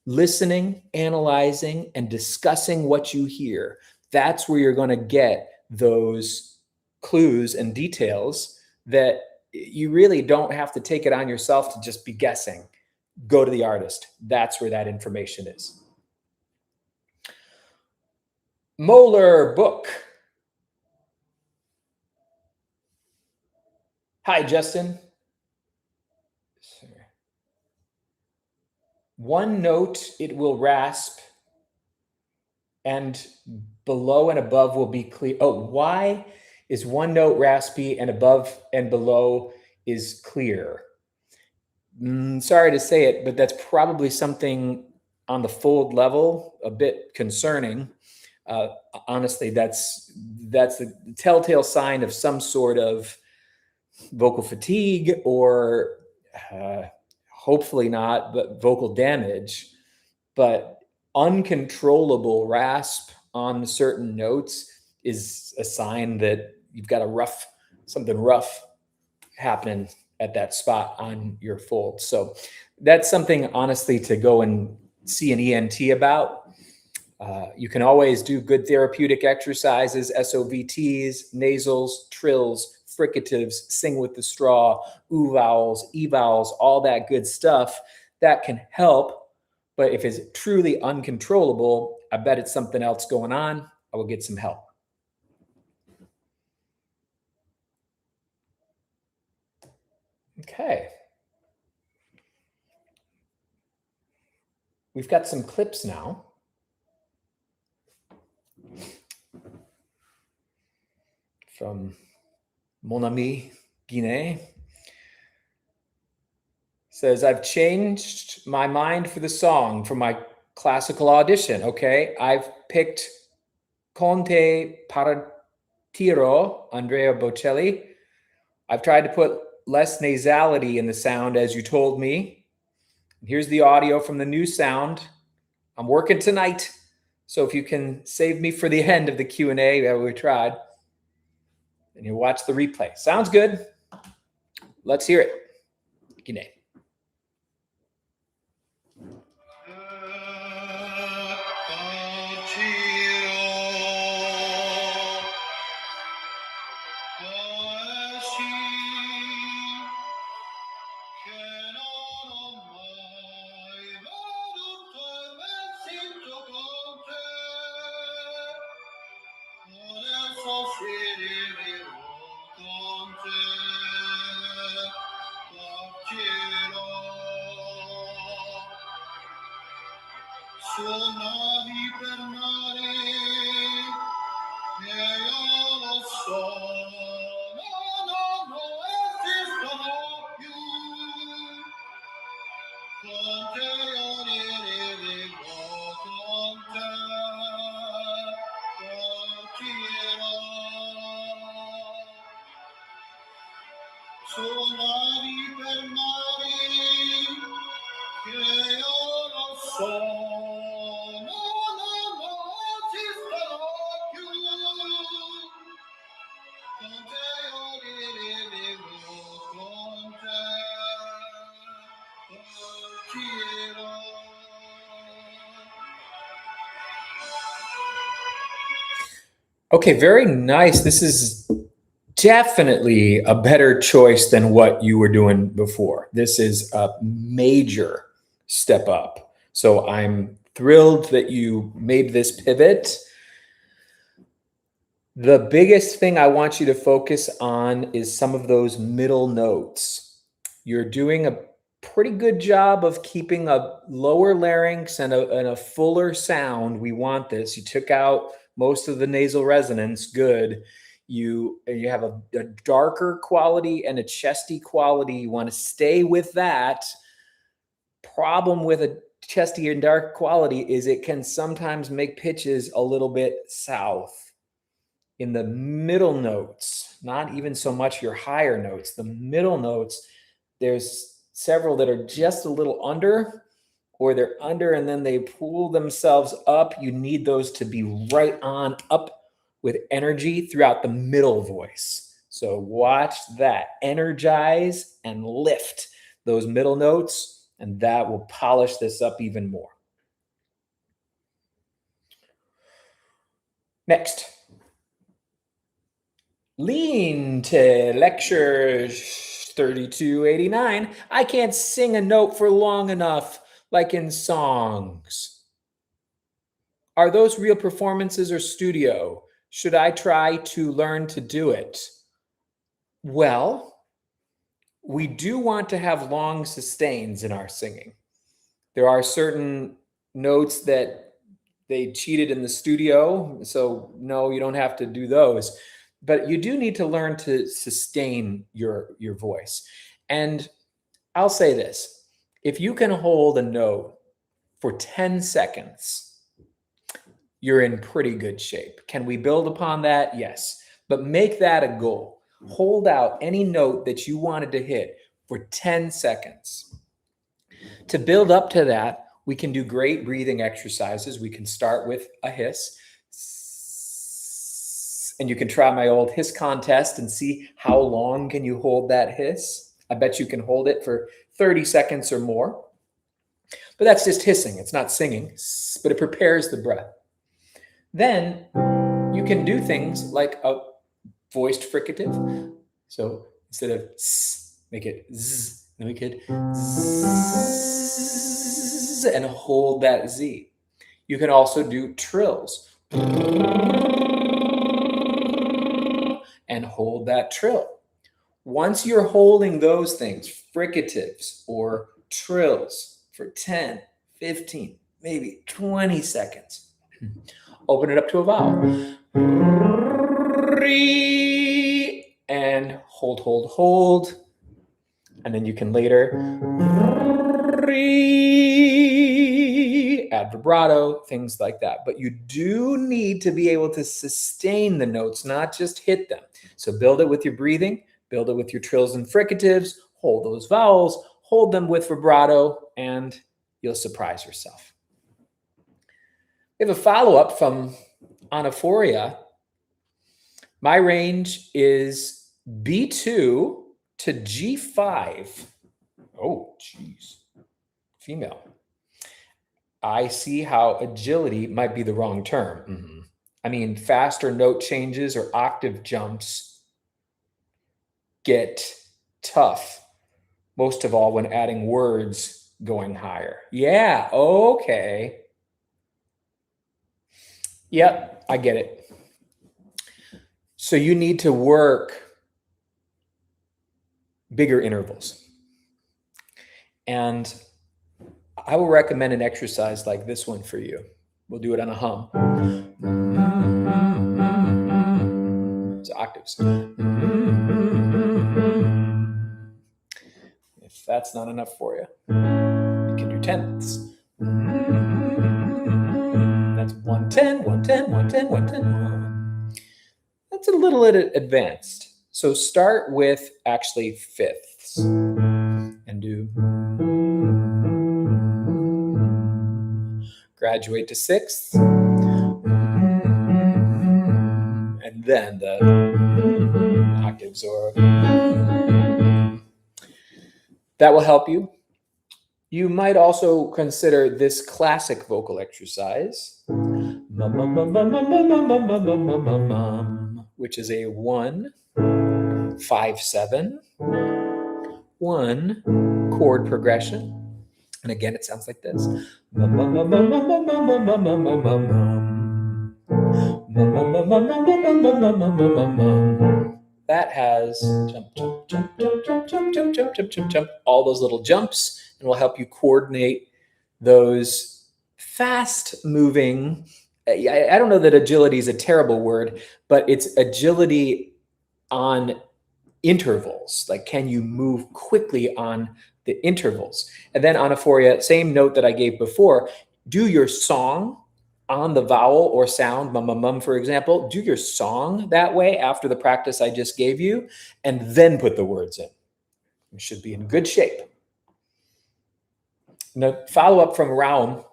listening, analyzing, and discussing what you hear. That's where you're going to get those clues and details that you really don't have to take it on yourself to just be guessing. Go to the artist. That's where that information is. Molar book. Hi, Justin. One note, it will rasp, and below and above will be clear. Oh, why is one note raspy and above and below is clear? Sorry to say it, but that's probably something on the fold level, a bit concerning. Honestly, that's the telltale sign of some sort of vocal fatigue or hopefully not, but vocal damage. But uncontrollable rasp on certain notes is a sign that you've got something rough happening at that spot on your fold. So that's something, honestly, to go and see an ENT about. You can always do good therapeutic exercises, SOVTs, nasals, trills, fricatives, sing with the straw, oo vowels, e vowels, all that good stuff that can help. But if it's truly uncontrollable, I bet it's something else going on. I will get some help. Okay. We've got some clips now. From Mon Ami Guinée. Says, I've changed my mind for the song for my classical audition. Okay, I've picked Conte Paratiro, Andrea Bocelli. I've tried to put less nasality in the sound as you told me. Here's the audio from the new sound. I'm working tonight. So if you can save me for the end of the Q&A that we tried, and you watch the replay. Sounds good. Let's hear it. Guinée. Suonavi per mare e io lo so, non esistono più. Con te io rivivo, con te partirò. Suonavi per mare che io lo so. Okay, very nice. This is definitely a better choice than what you were doing before. This is a major step up. So I'm thrilled that you made this pivot. The biggest thing I want you to focus on is some of those middle notes. You're doing a pretty good job of keeping a lower larynx and a fuller sound. We want this. You took out most of the nasal resonance. Good. You have a darker quality and a chesty quality. You want to stay with that. Problem with a chesty and dark quality is it can sometimes make pitches a little bit south. In the middle notes, not even so much your higher notes, the middle notes, there's several that are just a little under, or they're under and then they pull themselves up. You need those to be right on up with energy throughout the middle voice. So watch that. Energize and lift those middle notes, and that will polish this up even more. Next. Lean to lecture 3289. I can't sing a note for long enough, like in songs. Are those real performances or studio? Should I try to learn to do it? Well, we do want to have long sustains in our singing. There are certain notes that they cheated in the studio, so no, you don't have to do those. But you do need to learn to sustain your voice. And I'll say this, if you can hold a note for 10 seconds, you're in pretty good shape. Can we build upon that? Yes. But make that a goal. Hold out any note that you wanted to hit for 10 seconds. To build up to that, we can do great breathing exercises. We can start with a hiss. And you can try my old hiss contest and see how long can you hold that hiss. I bet you can hold it for 30 seconds or more. But that's just hissing. It's not singing, but it prepares the breath. Then you can do things like a voiced fricative. So instead of s, make it z. Then we could zzz and hold that z. You can also do trills and hold that trill. Once you're holding those things, fricatives or trills for 10, 15, maybe 20 seconds, open it up to a vowel. And hold. And then you can later add vibrato, things like that. But you do need to be able to sustain the notes, not just hit them. So build it with your breathing, build it with your trills and fricatives, hold those vowels, hold them with vibrato, and you'll surprise yourself. We have a follow-up from 𝗙𝗪𝗧. My range is B2 to G5. Oh, geez. Female. I see how agility might be the wrong term. I mean, faster note changes or octave jumps get tough, most of all when adding words going higher. Yeah, okay. Yep, I get it. So you need to work bigger intervals. And I will recommend an exercise like this one for you. We'll do it on a hum. It's octaves. If that's not enough for you, you can do tenths. That's 110, 110, 110, 110. That's a little advanced. So start with actually fifths and do. Graduate to sixths. And then the octaves or. That will help you. You might also consider this classic vocal exercise, which is a 1, 5, 7, 1 chord progression. And again, it sounds like this. That has jump, jump, jump, jump, jump, jump, jump, jump, jump, jump, jump, all those little jumps, and will help you coordinate those fast moving. I don't know that agility is a terrible word, but it's agility on intervals. Like, can you move quickly on the intervals? And then 𝗙𝗪𝗧, same note that I gave before, do your song on the vowel or sound, mum, for example, do your song that way after the practice I just gave you, and then put the words in. You should be in good shape. Now, follow up from Raum.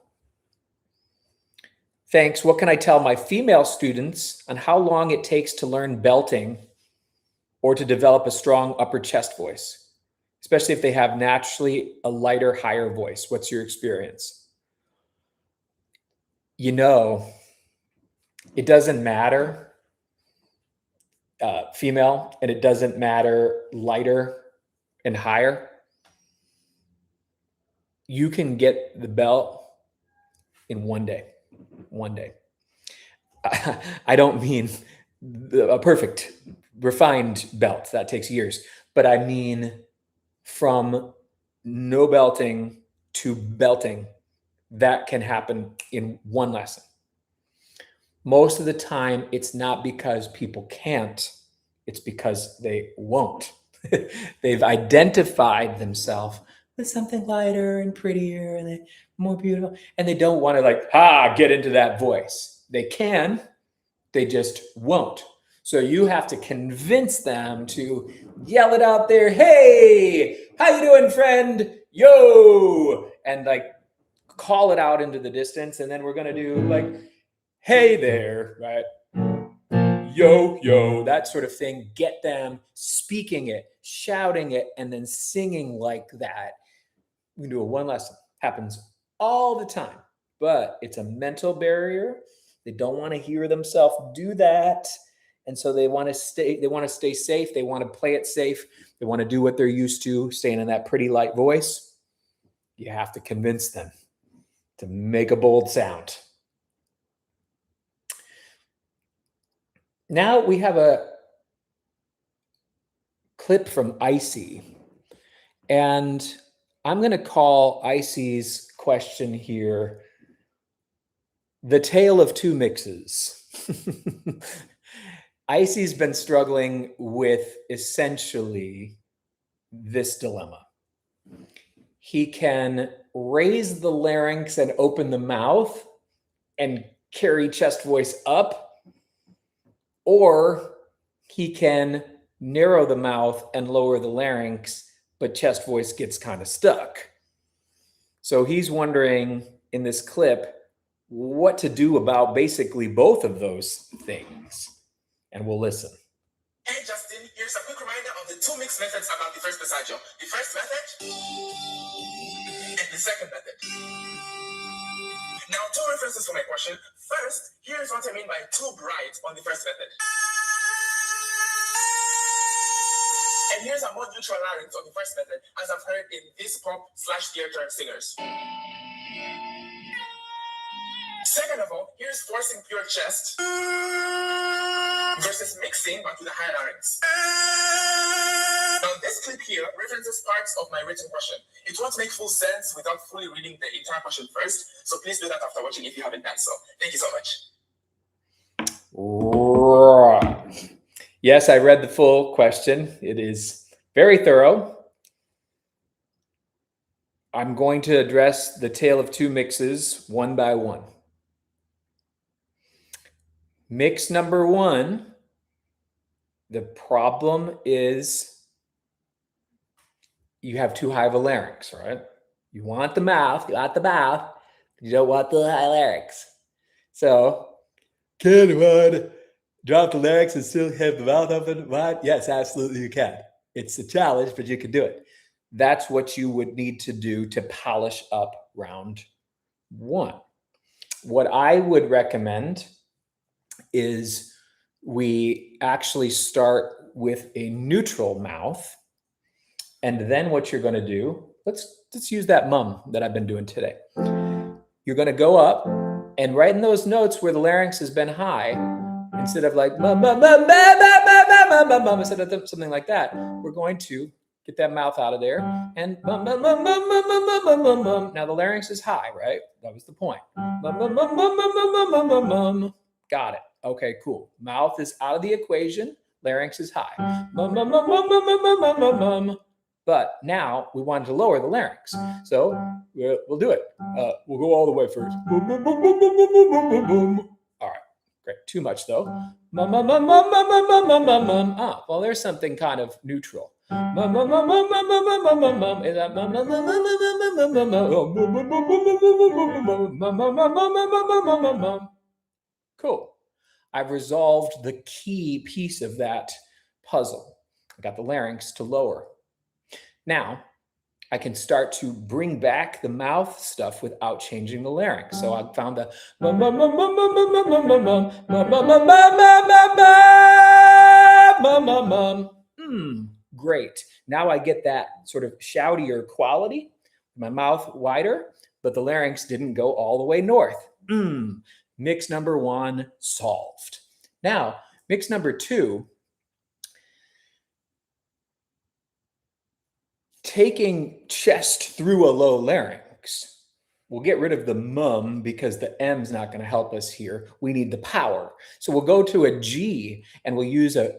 Thanks. What can I tell my female students on how long it takes to learn belting or to develop a strong upper chest voice, especially if they have naturally a lighter, higher voice? What's your experience? You know, it doesn't matter female, and it doesn't matter lighter and higher, you can get the belt in one day. One day. I don't mean a perfect, refined belt. That takes years. But I mean from no belting to belting, that can happen in one lesson. Most of the time, it's not because people can't, it's because they won't. They've identified themselves with something lighter and prettier and more beautiful, and they don't want to get into that voice. They can, they just won't. So you have to convince them to yell it out there. Hey, how you doing, friend? Yo, and call it out into the distance. And then we're going to do hey there, right? Yo, yo, that sort of thing. Get them speaking it, shouting it, and then singing like that. We can do it one lesson. Happens all the time, but it's a mental barrier. They don't want to hear themselves do that. And so they want to stay safe. They want to play it safe. They want to do what they're used to, staying in that pretty light voice. You have to convince them to make a bold sound. Now we have a clip from 𝗖𝗄𝗋, and I'm going to call 𝗖𝗄𝗋's question here the tale of two mixes. 𝗖𝗄𝗋's been struggling with essentially this dilemma. He can raise the larynx and open the mouth and carry chest voice up, or he can narrow the mouth and lower the larynx, but chest voice gets kind of stuck. So he's wondering in this clip what to do about basically both of those things. And we'll listen. Hey Justin, here's a quick reminder of the two mixed methods about the first passaggio. The first method and the second method. Now, two references for my question. First, here's what I mean by too bright on the first method. And here's a more neutral larynx on the first method, as I've heard in these pop/theater singers. Second of all, here's forcing pure chest versus mixing but with a higher larynx. Now, this clip here references parts of my written question. It won't make full sense without fully reading the entire question first, so please do that after watching if you haven't done so. Thank you so much. Yes, I read the full question. It is very thorough. I'm going to address the tale of two mixes one by one. Mix number one, the problem is you have too high of a larynx, right? You want the mouth, you want the mouth, you don't want the high larynx. So, can one drop the larynx and still have the mouth open wide? Yes, absolutely you can. It's a challenge, but you can do it. That's what you would need to do to polish up round one. What I would recommend is we actually start with a neutral mouth. And then what you're going to do, let's use that mum that I've been doing today. You're going to go up and right in those notes where the larynx has been high, instead of instead of something like that, we're going to get that mouth out of there and now the larynx is high, right? That was the point. Got it. Okay, cool. Mouth is out of the equation. Larynx is high. But now we wanted to lower the larynx. So we'll do it. We'll go all the way first. All right, great. Too much though. Well, there's something kind of neutral. Cool. I've resolved the key piece of that puzzle. I got the larynx to lower. Now, I can start to bring back the mouth stuff without changing the larynx. So I found the Great. Now I get that sort of shoutier quality, my mouth wider, but the larynx didn't go all the way north. Mix number 1 solved. Now, mix number 2, taking chest through a low larynx. We'll get rid of the mum because the M's not going to help us here. We need the power. So we'll go to a G and we'll use a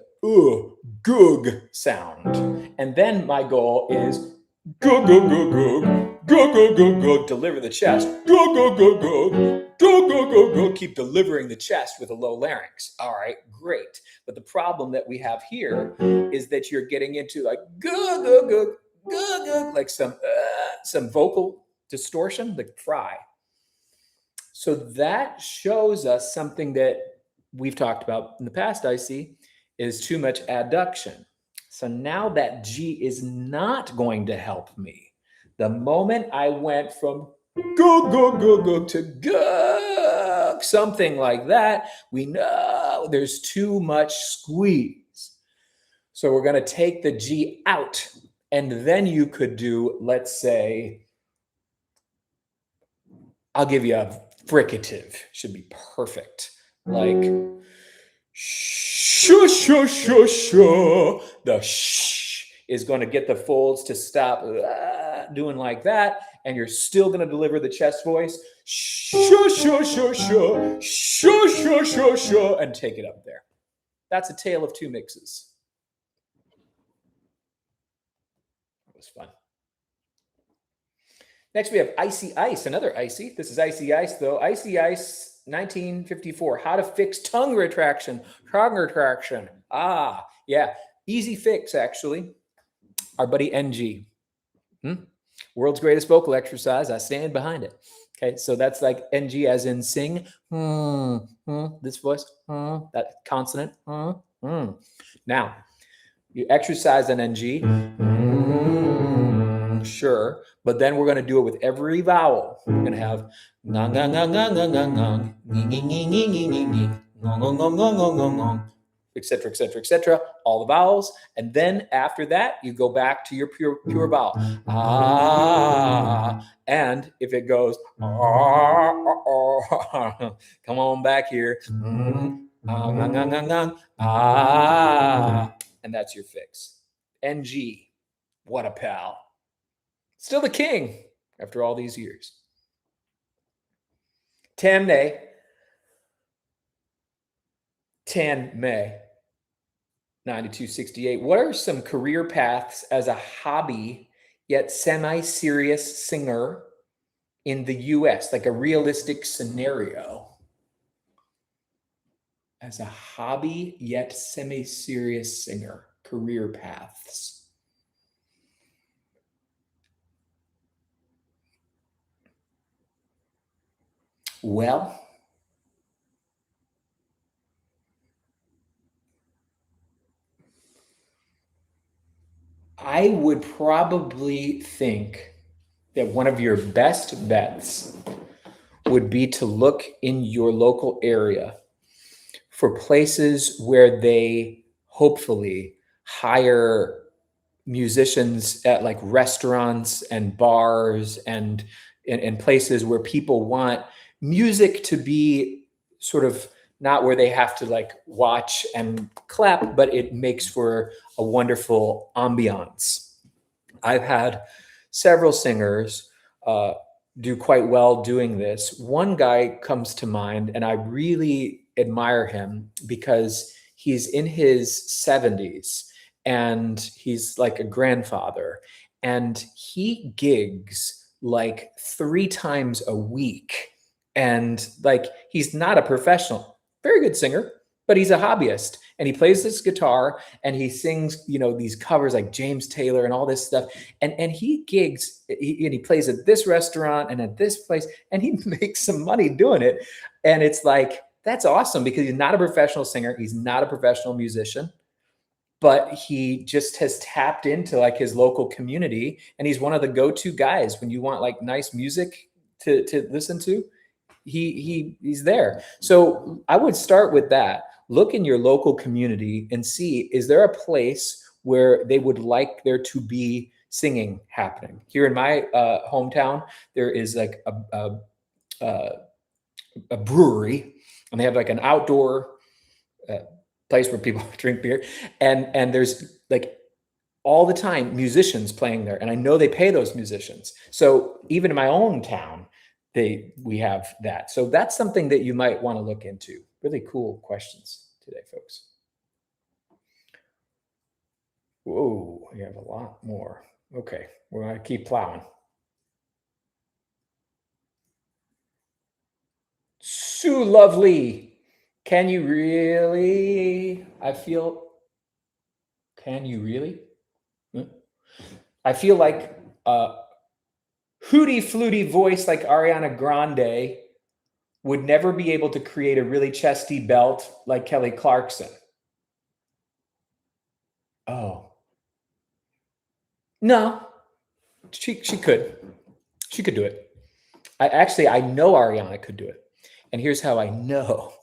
gug sound. And then my goal is gug, gug, gug, gug, gug, gug, gug, gug, deliver the chest. Gug, gug, gug, gug, gug, gug, gug, gug. Keep delivering the chest with a low larynx. All right, great. But the problem that we have here is that you're getting into like gug, gug, gug, gug, gug, like some vocal distortion, the fry. So that shows us something that we've talked about in the past, 𝗙cie, is too much adduction. So now that G is not going to help me. The moment I went from gug, gug, gug, gug to gug, something like that, we know there's too much squeeze. So we're going to take the G out, and then you could do, let's say, I'll give you a fricative, should be perfect. Like, shoo, shoo, shoo, shoo. The shh is going to get the folds to stop doing like that, and you're still going to deliver the chest voice. Shoo, shoo, shoo, shoo, shoo, shoo, shoo, shoo, and take it up there. That's a tale of 2 mixes. That was fun. Next, we have 𝗖𝗙 𝗊𝗀𝗋, another 𝗙cie. This is 𝗖𝗙 𝗊𝗋𝗀, though. 𝗖𝗙 𝗊𝗋𝗀, 1954. How to fix tongue retraction. Tongue retraction. Yeah. Easy fix, actually. Our buddy NG. World's greatest vocal exercise. I stand behind it. Okay, so that's like NG as in sing. This voice. That consonant. Now, you exercise an NG. Sure, but then we're going to do it with every vowel. We're going to have etc., etc., etc., all the vowels, and then after that you go back to your pure vowel. And if it goes come on back here, and that's your fix. NG, what a pal. Still the king after all these years. 𝗪 𝗪 9268. What are some career paths as a hobby yet semi-serious singer in the US? Like a realistic scenario. As a hobby yet semi-serious singer. Career paths. Well, I would probably think that one of your best bets would be to look in your local area for places where they hopefully hire musicians at like restaurants and bars and places where people want music to be sort of not where they have to like watch and clap, but it makes for a wonderful ambiance. I've had several singers do quite well doing this. One guy comes to mind, and I really admire him because he's in his 70s and he's like a grandfather, and he gigs like 3 times a week. And like, he's not a professional, very good singer, but he's a hobbyist, and he plays this guitar and he sings, you know, these covers like James Taylor and all this stuff. And he gigs, and he plays at this restaurant and at this place, and he makes some money doing it. And it's like, that's awesome, because he's not a professional singer. He's not a professional musician, but he just has tapped into like his local community. And he's one of the go-to guys when you want like nice music to listen to. He's there. So I would start with that. look in your local community and see, is there a place where they would like there to be singing happening? Here in my hometown, there is like a brewery, and they have like an outdoor place where people drink beer, and there's like all the time musicians playing there, and I know they pay those musicians. So even in my own town, we have that. So that's something that you might want to look into. Really cool questions today, folks. Whoa, we have a lot more. Okay, we're gonna keep plowing. Sue Lovely, can you really? Can you really? I feel like hooty fluty voice like Ariana Grande would never be able to create a really chesty belt like Kelly Clarkson. Oh. No, she could. She could do it. I know Ariana could do it. And here's how I know.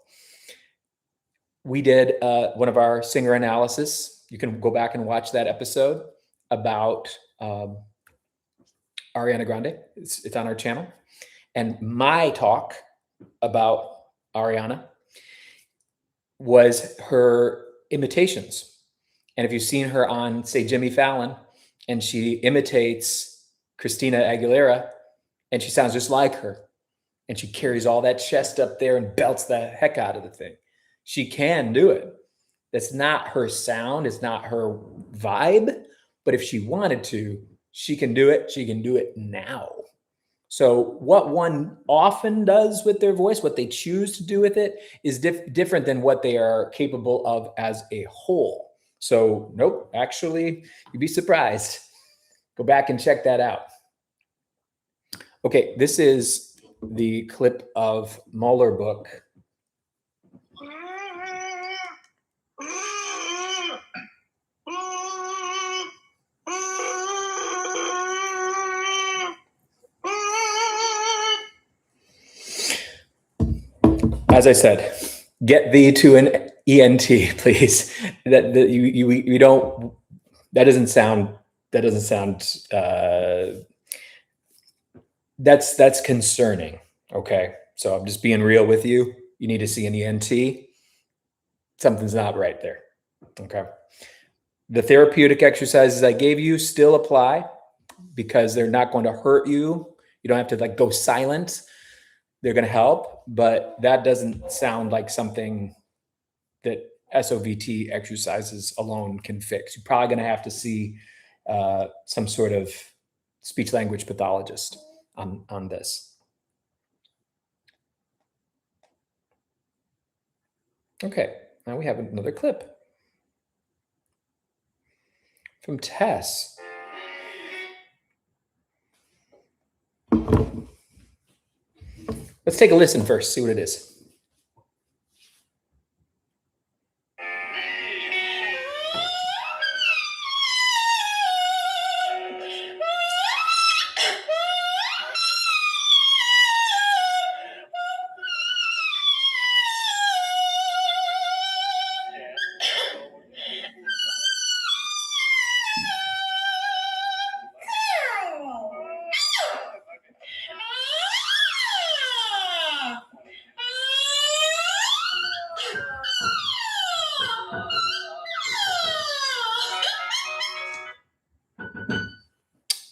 We did one of our singer analysis. You can go back and watch that episode about Ariana Grande. It's on our channel. And my talk about Ariana was her imitations. And if you've seen her on, say, Jimmy Fallon, and she imitates Christina Aguilera, and she sounds just like her, and she carries all that chest up there and belts the heck out of the thing. She can do it. That's not her sound. It's not her vibe. But if she wanted to, she can do it. She can do it now. So what one often does with their voice, what they choose to do with it, is different than what they are capable of as a whole. So nope, actually, you'd be surprised. Go back and check that out. Okay, this is the clip of Mueller book. As I said, get thee to an ENT, please. That you don't. That doesn't sound. That's concerning. Okay, so I'm just being real with you. You need to see an ENT. Something's not right there. Okay. The therapeutic exercises I gave you still apply because they're not going to hurt you. You don't have to like go silent. They're going to help, but that doesn't sound like something that SOVT exercises alone can fix. You're probably going to have to see some sort of speech language pathologist on this. Okay, now we have another clip from Tess. Let's take a listen first, see what it is.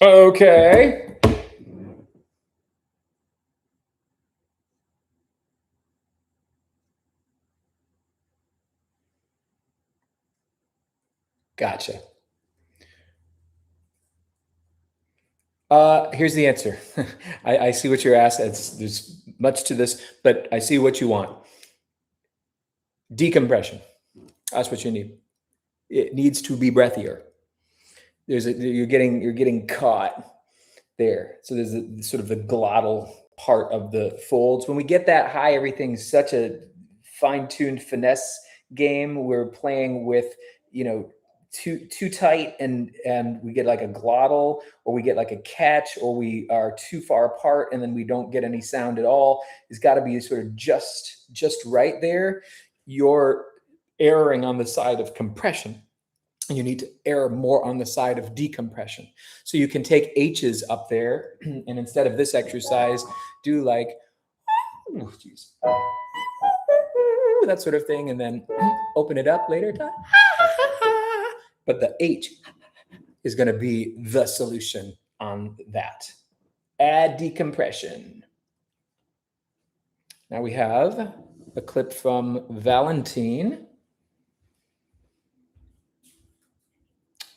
Okay. Gotcha. Here's the answer. I see what you're asking. There's much to this, but I see what you want. Decompression. That's what you need. It needs to be breathier. You're getting caught there. So there's a sort of the glottal part of the folds. When we get that high, everything's such a fine-tuned finesse game. We're playing with, too tight and we get like a glottal, or we get like a catch, or we are too far apart and then we don't get any sound at all. It's got to be sort of just right there. Your erring on the side of compression. You need to err more on the side of decompression. So you can take H's up there, and instead of this exercise, do like, oh, geez, that sort of thing, and then open it up later time. But the H is going to be the solution on that. Add decompression. Now we have a clip from Valentine.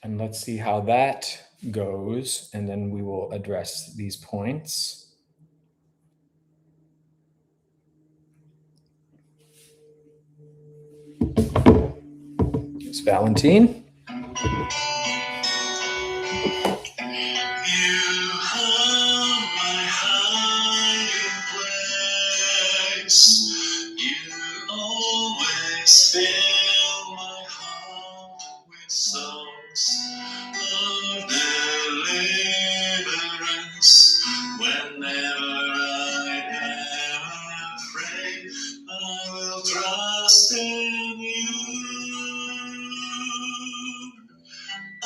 And let's see how that goes, and then we will address these points. It's Valentine. Fill my heart with songs of deliverance. Whenever I am afraid, I will trust in you. I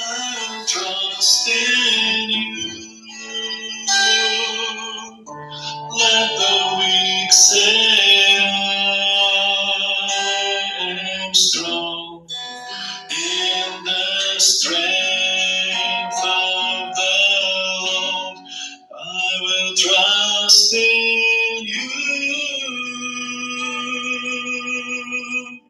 will trust in you. Let the weak say I am strong in the strength of the Lord. I will trust in you.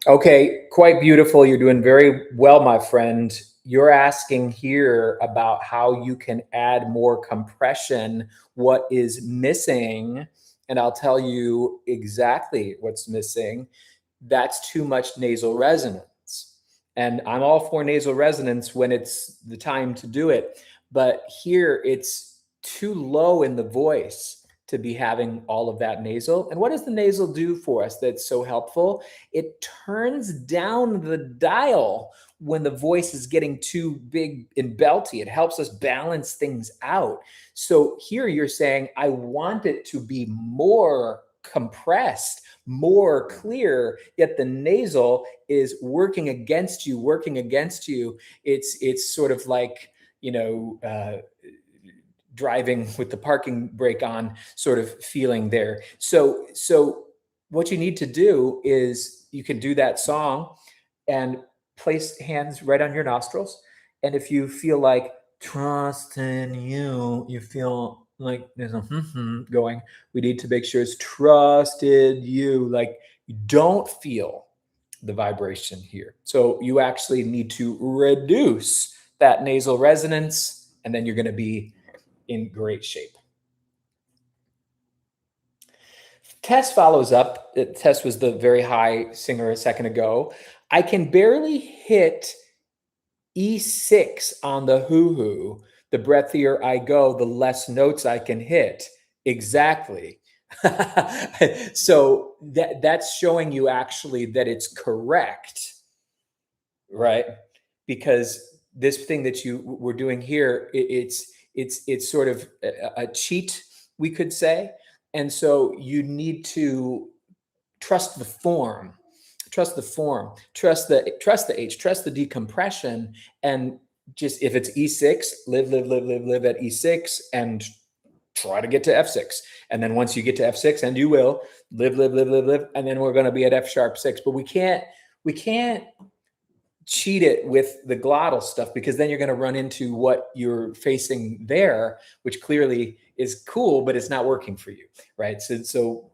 Okay, quite beautiful. You're doing very well, my friend. You're asking here about how you can add more compression, what is missing, and I'll tell you exactly what's missing. That's too much nasal resonance. And I'm all for nasal resonance when it's the time to do it. But here it's too low in the voice to be having all of that nasal. And what does the nasal do for us that's so helpful? It turns down the dial when the voice is getting too big and belty. It helps us balance things out. So here you're saying, I want it to be more compressed, more clear, yet the nasal is working against you, working against you. It's sort of like, you know, driving with the parking brake on sort of feeling there. So what you need to do is you can do that song and place hands right on your nostrils. And if you feel like trust in you, you feel like there's a going, we need to make sure it's trusted you. Like you don't feel the vibration here. So you actually need to reduce that nasal resonance, and then you're going to be in great shape. Tess follows up. Tess was the very high singer a second ago. I can barely hit E6 on the hoo-hoo. The breathier I go, the less notes I can hit. Exactly. So that's showing you actually that it's correct, right? Because this thing that you were doing here, it's sort of a cheat, we could say. And so you need to trust the form, trust the form, trust the H, trust the decompression. And just if it's E6, live at E6 and try to get to F6. And then once you get to F6, and you will, live. And then we're going to be at F#6. But we can't cheat it with the glottal stuff, because then you're going to run into what you're facing there, which clearly is cool, but it's not working for you, right? So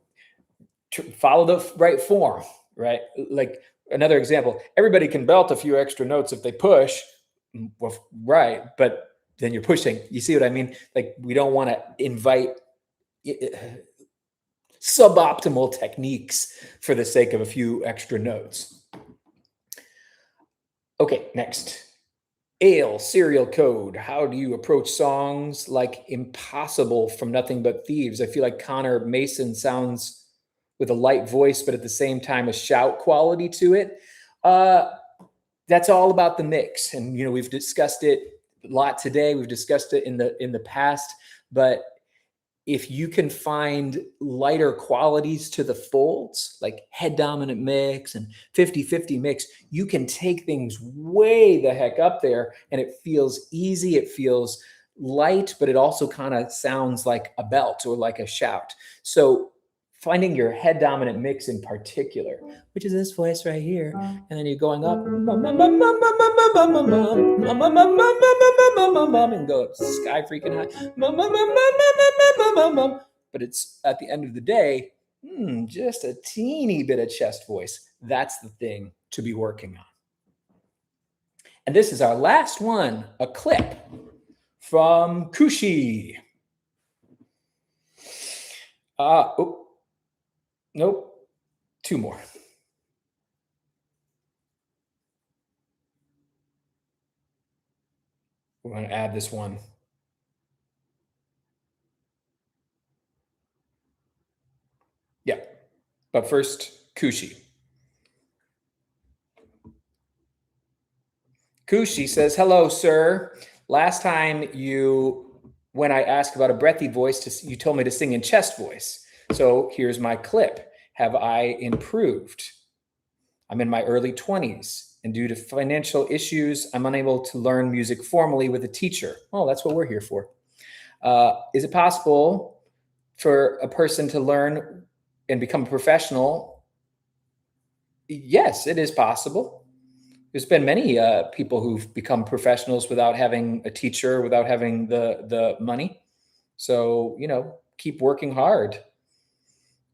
follow the right form, right? Like another example, everybody can belt a few extra notes if they push, well, right? But then you're pushing. You see what I mean? Like we don't want to invite suboptimal techniques for the sake of a few extra notes. Okay, next. 𝗪 serial code. How do you approach songs like Impossible from Nothing But Thieves? I feel like Connor Mason sounds with a light voice, but at the same time, a shout quality to it. That's all about the mix. And, you know, we've discussed it a lot today. We've discussed it in the past, but if you can find lighter qualities to the folds, like head dominant mix and 50-50 mix, you can take things way the heck up there and it feels easy. It feels light, but it also kind of sounds like a belt or like a shout. So finding your head dominant mix in particular, which is this voice right here, and then you're going up and go sky freaking high, but it's at the end of the day, just a teeny bit of chest voice. That's the thing to be working on. And this is our last one, a clip from 𝗙ощ. Nope, 2 more. We're going to add this one. Yeah, but first, 𝗙ощ. 𝗙ощ says, hello, sir. Last time when I asked about a breathy voice, you told me to sing in chest voice. So here's my clip. Have I improved? I'm in my early 20s, and due to financial issues, I'm unable to learn music formally with a teacher. Oh, that's what we're here for. Is it possible for a person to learn and become a professional? Yes, it is possible. There's been many people who've become professionals without having a teacher, without having the money. So, keep working hard.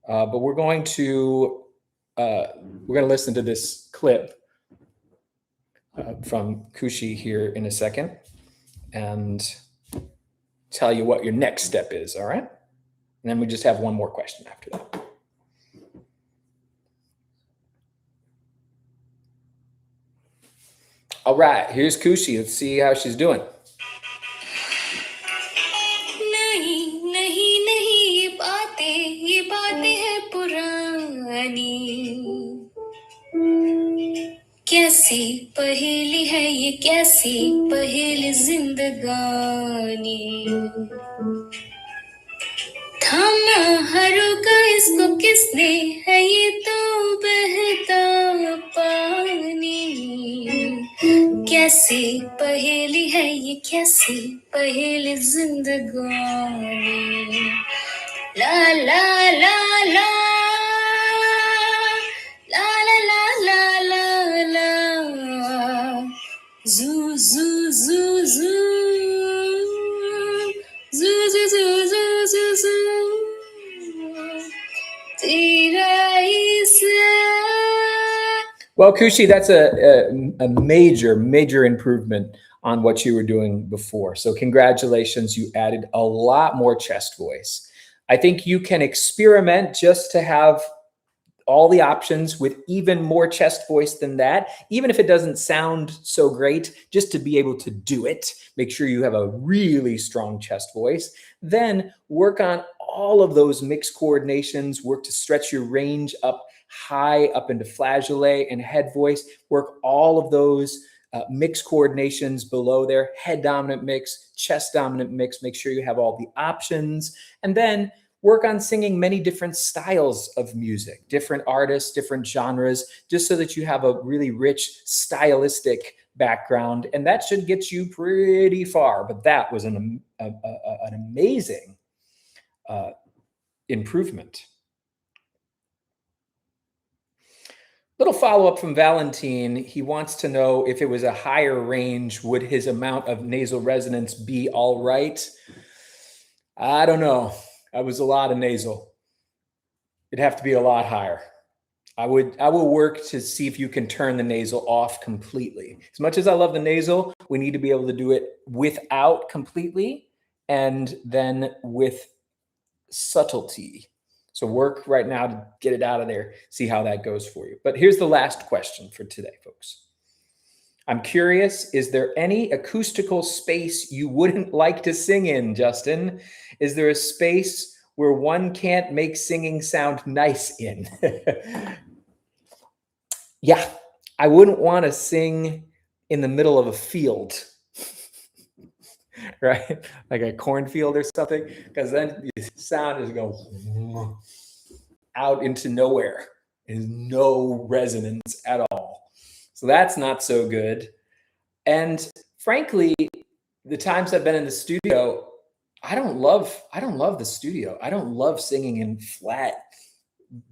But we're going to listen to this clip from 𝗙ощ here in a second and tell you what your next step is, all right? And then we just have one more question after that. All right, here's 𝗙ощ. Let's see how she's doing. ये बातें हैं पुरानी, कैसी पहेली है ये, कैसी पहेली जिंदगानी। थामा हरों का इसको किसने, है ये तो बहता पानी। कैसी पहेली है ये, कैसी पहेली जिंदगानी। ला ला ला ला ला ला ला ला ला zuu zuu zuu zuu zuu zuu zuu zuu zuu Well, 𝗙ощ, that's a major improvement on what you were doing before. So congratulations, you added a lot more chest voice. I think you can experiment just to have all the options with even more chest voice than that, even if it doesn't sound so great, just to be able to do it. Make sure you have a really strong chest voice. Then work on all of those mixed coordinations, work to stretch your range up high up into flageolet and head voice, work all of those mixed coordinations below there, head dominant mix, chest dominant mix, make sure you have all the options, and then work on singing many different styles of music, different artists, different genres, just so that you have a really rich stylistic background. And that should get you pretty far. But that was an amazing improvement. Little follow-up from Valentine. He wants to know if it was a higher range, would his amount of nasal resonance be all right? I don't know. That was a lot of nasal. It'd have to be a lot higher. I will work to see if you can turn the nasal off completely. As much as I love the nasal, we need to be able to do it without completely and then with subtlety. So work right now to get it out of there, see how that goes for you. But here's the last question for today, folks. I'm curious, is there any acoustical space you wouldn't like to sing in, Justin? Is there a space where one can't make singing sound nice in? Yeah, I wouldn't want to sing in the middle of a field. right? Like a cornfield or something, because then the sound is going out into nowhere. There's no resonance at all. So that's not so good. And frankly, the times I've been in the studio, I don't love the studio. I don't love singing in flat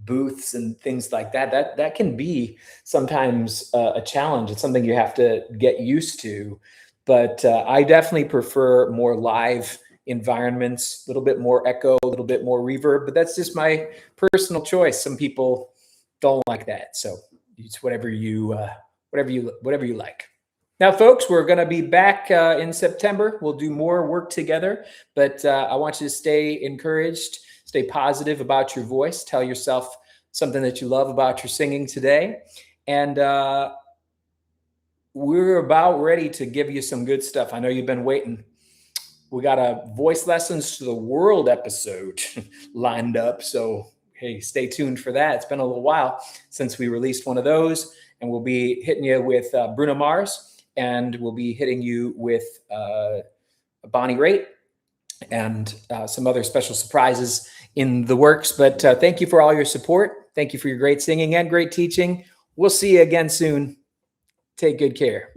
booths and things like that. That can be sometimes a challenge. It's something you have to get used to. But I definitely prefer more live environments, a little bit more echo, a little bit more reverb. But that's just my personal choice. Some people don't like that, so it's whatever you like. Now, folks, we're going to be back in September. We'll do more work together, but I want you to stay encouraged, stay positive about your voice. Tell yourself something that you love about your singing today. And we're about ready to give you some good stuff. I know you've been waiting. We got a Voice Lessons to the World episode lined up. So, hey, stay tuned for that. It's been a little while since we released one of those. And we'll be hitting you with Bruno Mars. And we'll be hitting you with Bonnie Raitt and some other special surprises in the works. But thank you for all your support. Thank you for your great singing and great teaching. We'll see you again soon. Take good care.